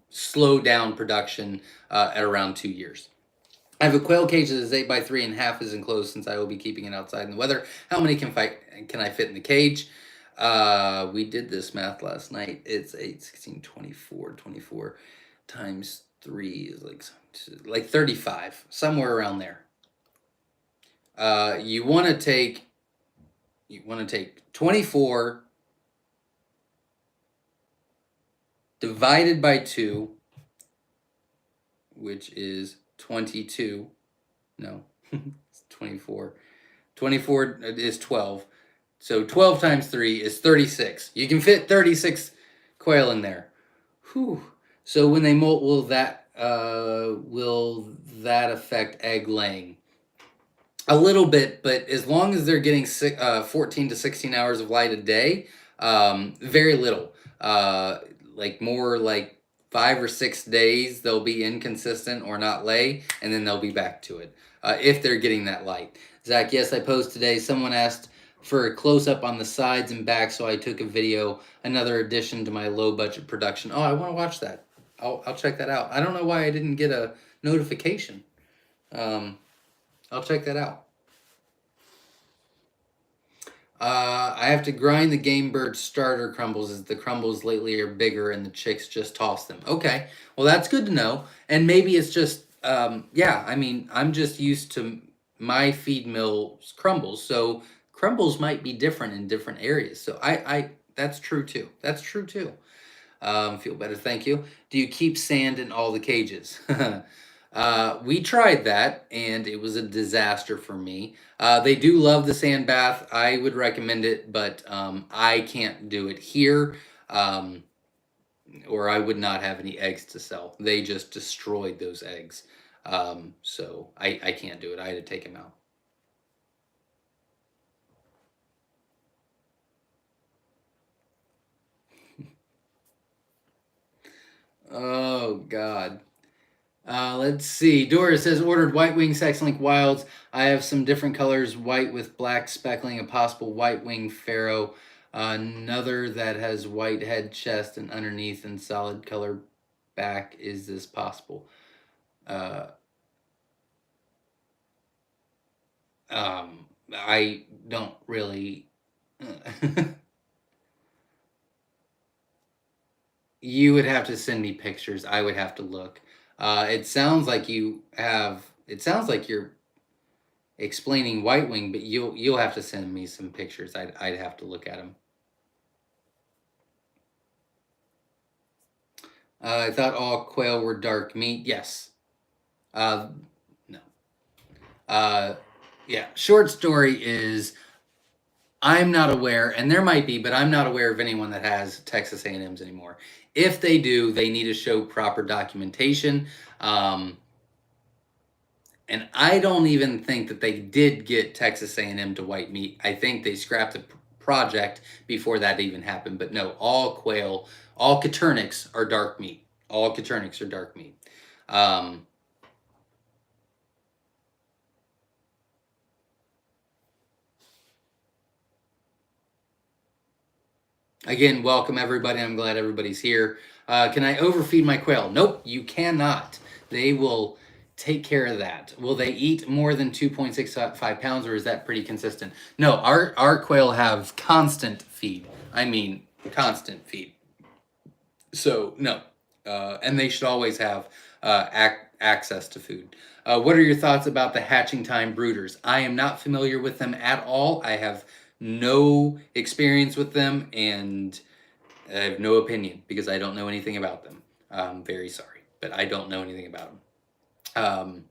slow down production at around 2 years. I have a quail cage that is 8 by 3 and half is enclosed since I will be keeping it outside in the weather. How many can I fit in the cage? We did this math last night. It's 8, 16, 24. 24 times 3 is like 35, somewhere around there. You want to take 24 divided by 2, which is 22. No, it's 24. 24 is 12. So 12 times 3 is 36. You can fit 36 quail in there. Whew. So when they molt, will that affect egg laying? A little bit, but as long as they're getting 14 to 16 hours of light a day, very little. Like more like 5 or 6 days, they'll be inconsistent or not lay, and then they'll be back to it if they're getting that light. Zach, yes, I posed today. Someone asked for a close-up on the sides and back, so I took a video, another addition to my low-budget production. Oh, I want to watch that. I'll check that out. I don't know why I didn't get a notification. I'll check that out. I have to grind the game bird starter crumbles as the crumbles lately are bigger and the chicks just toss them. Okay, well that's good to know. And maybe it's just, yeah, I mean, I'm just used to my feed mill's crumbles, so crumbles might be different in different areas. So that's true too. That's true too. Feel better, thank you. Do you keep sand in all the cages? We tried that, and it was a disaster for me. They do love the sand bath. I would recommend it, but I can't do it here, or I would not have any eggs to sell. They just destroyed those eggs. So I can't do it. I had to take them out. Oh, God. Let's see. Doris says, ordered white wing sex link wilds. I have some different colors, white with black speckling, a possible white wing pharaoh, another that has white head, chest, and underneath and solid color back. Is this possible? I don't really. You would have to send me pictures. I would have to look. It sounds like you have. It sounds like you're explaining white wing, but you'll have to send me some pictures. I'd have to look at them. I thought all quail were dark meat. Yes. No. Yeah. Short story is I'm not aware, and there might be, but I'm not aware of anyone that has Texas A&Ms anymore. If they do, they need to show proper documentation. And I don't even think that they did get Texas A&M to white meat. I think they scrapped the project before that even happened. But no, all quail, all Coturnics are dark meat. All Coturnics are dark meat. Again, welcome everybody. I'm glad everybody's here. Can I overfeed my quail? Nope, you cannot. They will take care of that. Will they eat more than 2.65 pounds, or is that pretty consistent? No, our quail have constant feed. I mean, constant feed. So, no. And they should always have access to food. What are your thoughts about the hatching time brooders? I am not familiar with them at all. I have no experience with them, and I have no opinion because I don't know anything about them. I'm very sorry, but I don't know anything about them.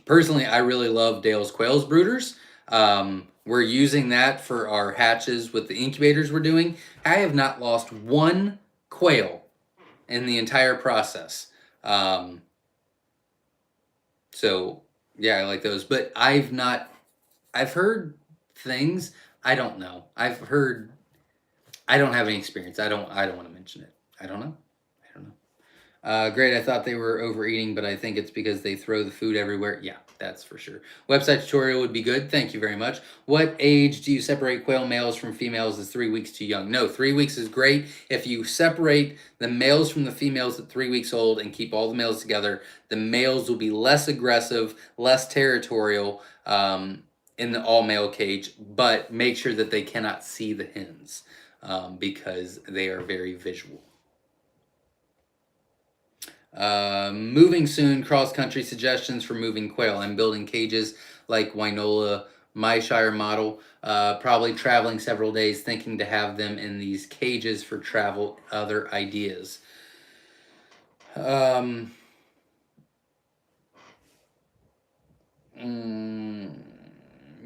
Personally, I really love Dale's Quail's brooders. We're using that for our hatches with the incubators we're doing. I have not lost one quail in the entire process. So yeah, I like those. But I've heard things. I don't know. I don't have any experience. I don't want to mention it. I don't know. I don't know. Great. I thought they were overeating, but I think it's because they throw the food everywhere. Yeah, that's for sure. Website tutorial would be good. Thank you very much. What age do you separate quail males from females? Is 3 weeks too young? No, 3 weeks is great. If you separate the males from the females at 3 weeks old and keep all the males together, the males will be less aggressive, less territorial in the all male cage, but make sure that they cannot see the hens because they are very visual. Moving soon, cross-country suggestions for moving quail. I'm building cages like Wynola Myshire model, probably traveling several days, thinking to have them in these cages for travel. Other ideas?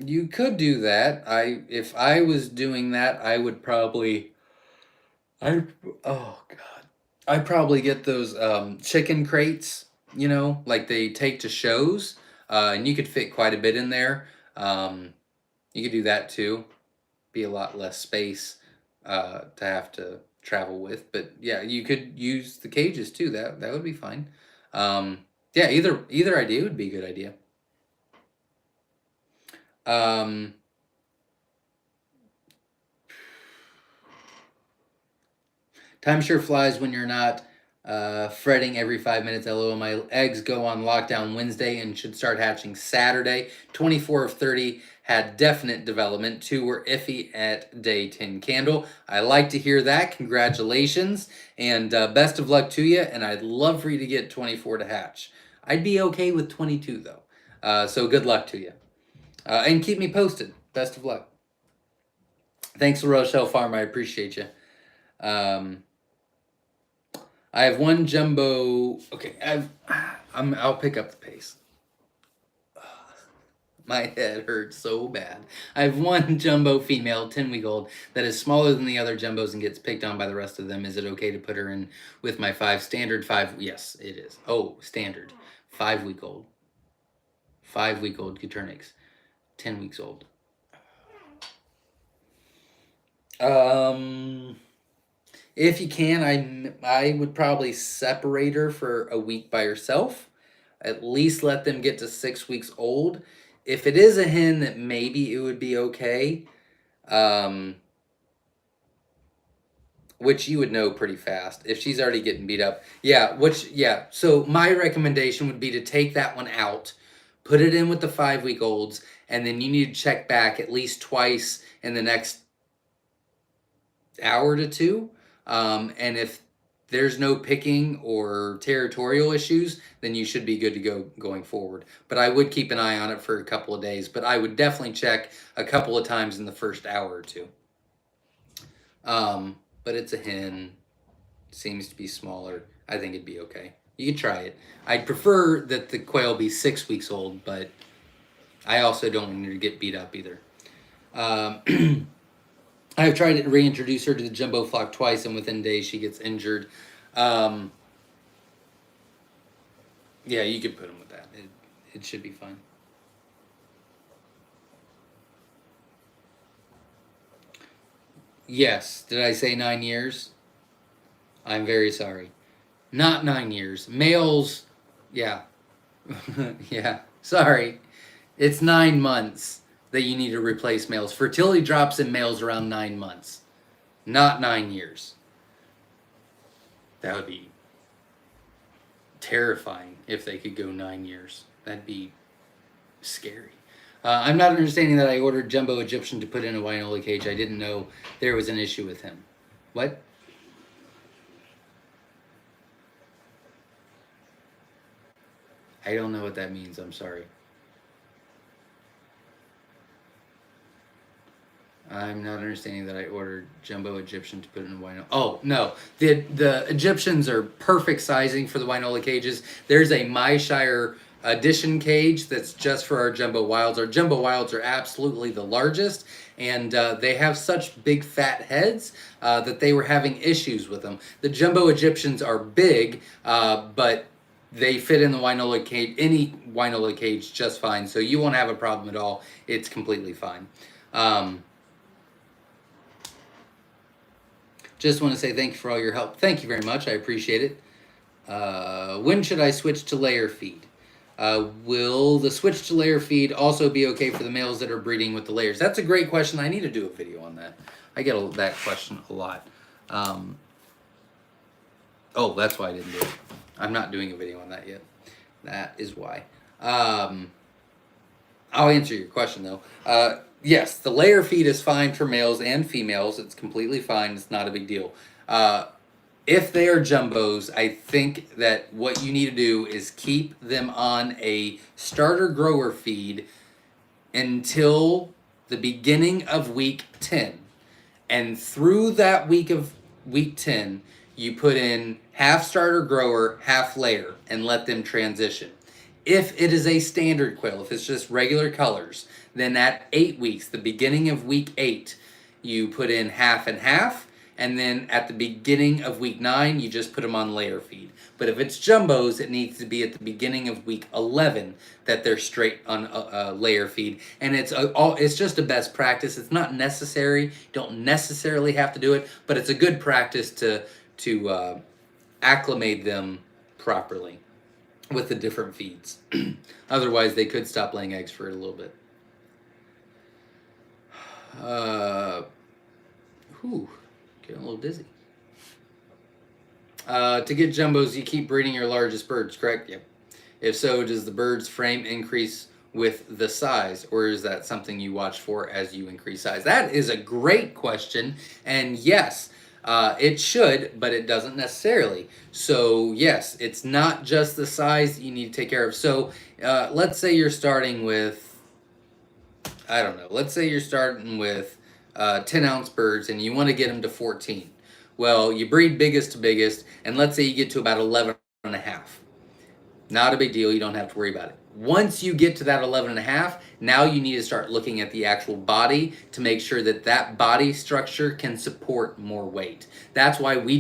You could do that. If I was doing that, I would probably, oh God. I'd probably get those chicken crates, like they take to shows, and you could fit quite a bit in there. You could do that too. Be a lot less space to have to travel with, but yeah, you could use the cages too. That would be fine. Yeah, either idea would be a good idea. Um, Time sure flies when you're not fretting every 5 minutes. LOL. My eggs go on lockdown Wednesday and should start hatching Saturday. 24 of 30 had definite development. 2 were iffy at day 10 candle. I like to hear that. Congratulations. And best of luck to you. And I'd love for you to get 24 to hatch. I'd be okay with 22 though. So good luck to you. And keep me posted. Best of luck. Thanks, La Rochelle Farm. I appreciate you. I have one jumbo. Okay, I'll pick up the pace. My head hurts so bad. I have one jumbo female, 10-week-old, that is smaller than the other jumbos and gets picked on by the rest of them. Is it okay to put her in with my 5 standard 5? Yes, it is. Oh, standard. 5-week-old. 5-week-old Coturnix. 10 weeks old. If you can, I would probably separate her for a week by herself. At least let them get to 6 weeks old. If it is a hen, that maybe it would be okay. Which you would know pretty fast if she's already getting beat up. Yeah. So my recommendation would be to take that one out, put it in with the 5-week-olds, and then you need to check back at least twice in the next hour to two. And if there's no picking or territorial issues, then you should be good to go going forward. But I would keep an eye on it for a couple of days. But I would definitely check a couple of times in the first hour or two. But it's a hen. Seems to be smaller. I think it'd be okay. You could try it. I'd prefer that the quail be 6 weeks old, but I also don't want her to get beat up either. I have tried to reintroduce her to the jumbo flock twice, and within days she gets injured. Yeah, you could put them with that. It should be fine. Yes. Did I say 9 years? I'm very sorry. Not 9 years. Males, yeah. Yeah. Sorry. It's 9 months that you need to replace males. Fertility drops in males around 9 months. Not 9 years. That would be terrifying if they could go 9 years. That'd be scary. I'm not understanding that I ordered Jumbo Egyptian to put in a Winola cage. I didn't know there was an issue with him. What? I don't know what that means. I'm sorry. I'm not understanding that I ordered Jumbo Egyptian to put in a Winola. Oh, no. The Egyptians are perfect sizing for the Winola cages. There's a Myshire edition cage that's just for our Jumbo Wilds. Our Jumbo Wilds are absolutely the largest, and they have such big fat heads that they were having issues with them. The Jumbo Egyptians are big, but they fit in the Winola cage, any Winola cage, just fine. So you won't have a problem at all. It's completely fine. Just want to say thank you for all your help. Thank you very much. I appreciate it. When should I switch to layer feed? Will the switch to layer feed also be okay for the males that are breeding with the layers? That's a great question. I need to do a video on that. I get that question a lot. Oh, that's why I didn't do it. I'm not doing a video on that yet. That is why. I'll answer your question though. Yes, the layer feed is fine for males and females. It's completely fine. It's not a big deal. If they are jumbos, I think that what you need to do is keep them on a starter grower feed until the beginning of week 10. And through that week 10, you put in half starter grower, half layer, and let them transition. If it is a standard quail, if it's just regular colors, then at 8 weeks, the beginning of week 8, you put in half and half, and then at the beginning of week 9, you just put them on layer feed. But if it's jumbos, it needs to be at the beginning of week 11 that they're straight on layer feed. And it's just a best practice. It's not necessary. You don't necessarily have to do it, but it's a good practice to acclimate them properly with the different feeds. Otherwise, they could stop laying eggs for a little bit. Getting a little dizzy. To get jumbos, you keep breeding your largest birds, correct? Yep. If so, does the bird's frame increase with the size, or is that something you watch for as you increase size? That is a great question, and yes, it should, but it doesn't necessarily. So yes, it's not just the size that you need to take care of. So let's say you're starting with, I don't know, let's say you're starting with 10-ounce birds and you want to get them to 14. Well, you breed biggest to biggest, and let's say you get to about 11 and a half. Not a big deal. You don't have to worry about it. Once you get to that 11 and a half, now you need to start looking at the actual body to make sure that that body structure can support more weight. That's why we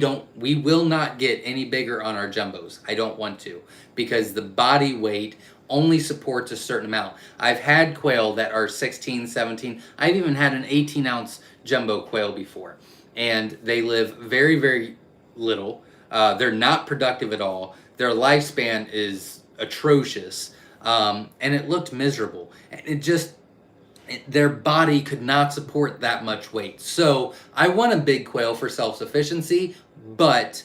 will not get any bigger on our jumbos. I don't want to, because the body weight only supports a certain amount. I've had quail that are 16, 17. I've even had an 18-ounce jumbo quail before, and they live very, very little. They're not productive at all. Their lifespan is atrocious, and it looked miserable. And their body could not support that much weight. So I want a big quail for self-sufficiency, but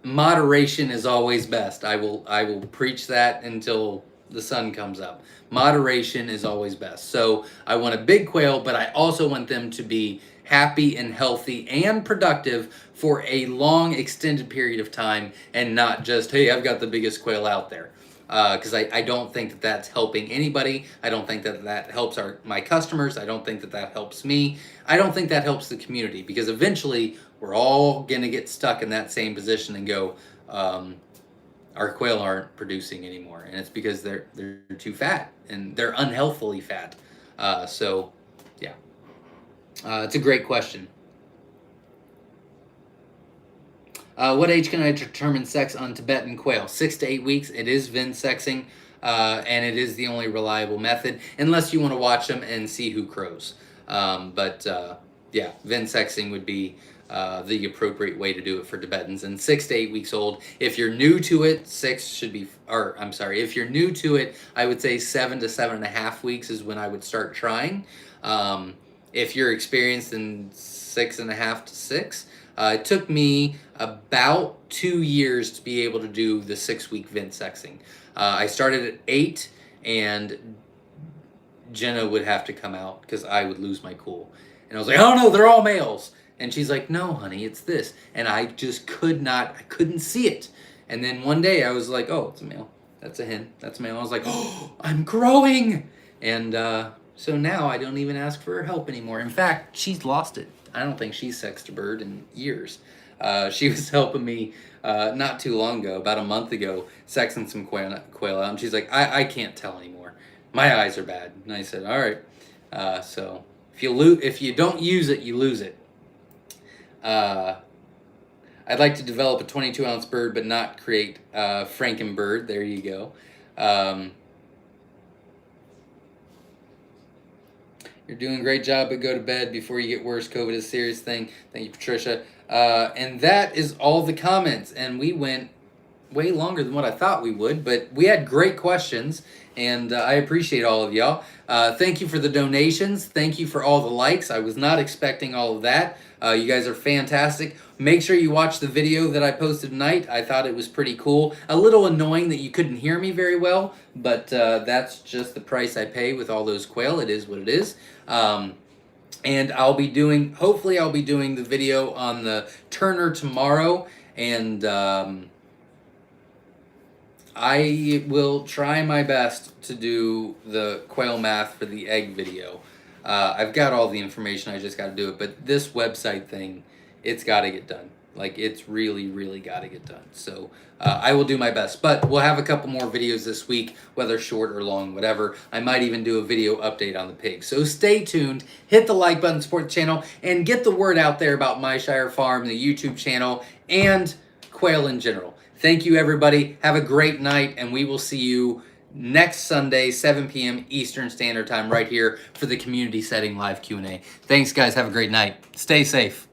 moderation is always best. I will preach that until the sun comes up. Moderation is always best. So I want a big quail, but I also want them to be happy and healthy and productive for a long extended period of time, and not just, hey, I've got the biggest quail out there. Because I don't think that that's helping anybody. I don't think that that helps my customers. I don't think that that helps me. I don't think that helps the community, because eventually we're all going to get stuck in that same position and go, our quail aren't producing anymore. And it's because they're too fat, and they're unhealthily fat. So, yeah. It's a great question. What age can I determine sex on Tibetan quail? 6 to 8 weeks. It is VIN sexing, and it is the only reliable method, unless you want to watch them and see who crows. Yeah, VIN sexing would be the appropriate way to do it for Tibetans. And 6 to 8 weeks old. If you're new to it, if you're new to it, I would say 7 to 7.5 weeks is when I would start trying. if you're experienced in 6.5 to 6. It took me about 2 years to be able to do the 6-week vent sexing. I started at 8, and Jenna would have to come out because I would lose my cool. And I was like, oh no, they're all males. And she's like, no, honey, it's this. And I just couldn't see it. And then one day I was like, oh, it's a male. That's a hen. That's a male. I was like, oh, I'm growing. And so now I don't even ask for her help anymore. In fact, she's lost it. I don't think she's sexed a bird in years. She was helping me not too long ago, about a month ago, sexing some quail out. And she's like, I can't tell anymore. My eyes are bad. And I said, all right. So if you don't use it, you lose it. I'd like to develop a 22-ounce bird, but not create Frankenbird. There you go. You're doing a great job, but go to bed before you get worse. COVID is a serious thing. Thank you, Patricia. And that is all the comments. And we went way longer than what I thought we would, but we had great questions, and I appreciate all of y'all. Thank you for the donations. Thank you for all the likes. I was not expecting all of that. You guys are fantastic. Make sure you watch the video that I posted tonight. I thought it was pretty cool. A little annoying that you couldn't hear me very well, but that's just the price I pay with all those quail. It is what it is. And hopefully I'll be doing the video on the Turner tomorrow, and I will try my best to do the quail math for the egg video. I've got all the information, I just got to do it. But this website thing, it's got to get done. Like, it's really, really got to get done. So I will do my best. But we'll have a couple more videos this week, whether short or long, whatever. I might even do a video update on the pigs. So stay tuned. Hit the like button, support the channel, and get the word out there about Myshire Farm, the YouTube channel, and quail in general. Thank you, everybody. Have a great night, and we will see you next Sunday, 7 p.m. Eastern Standard Time, right here for the Community Setting Live Q&A. Thanks, guys. Have a great night. Stay safe.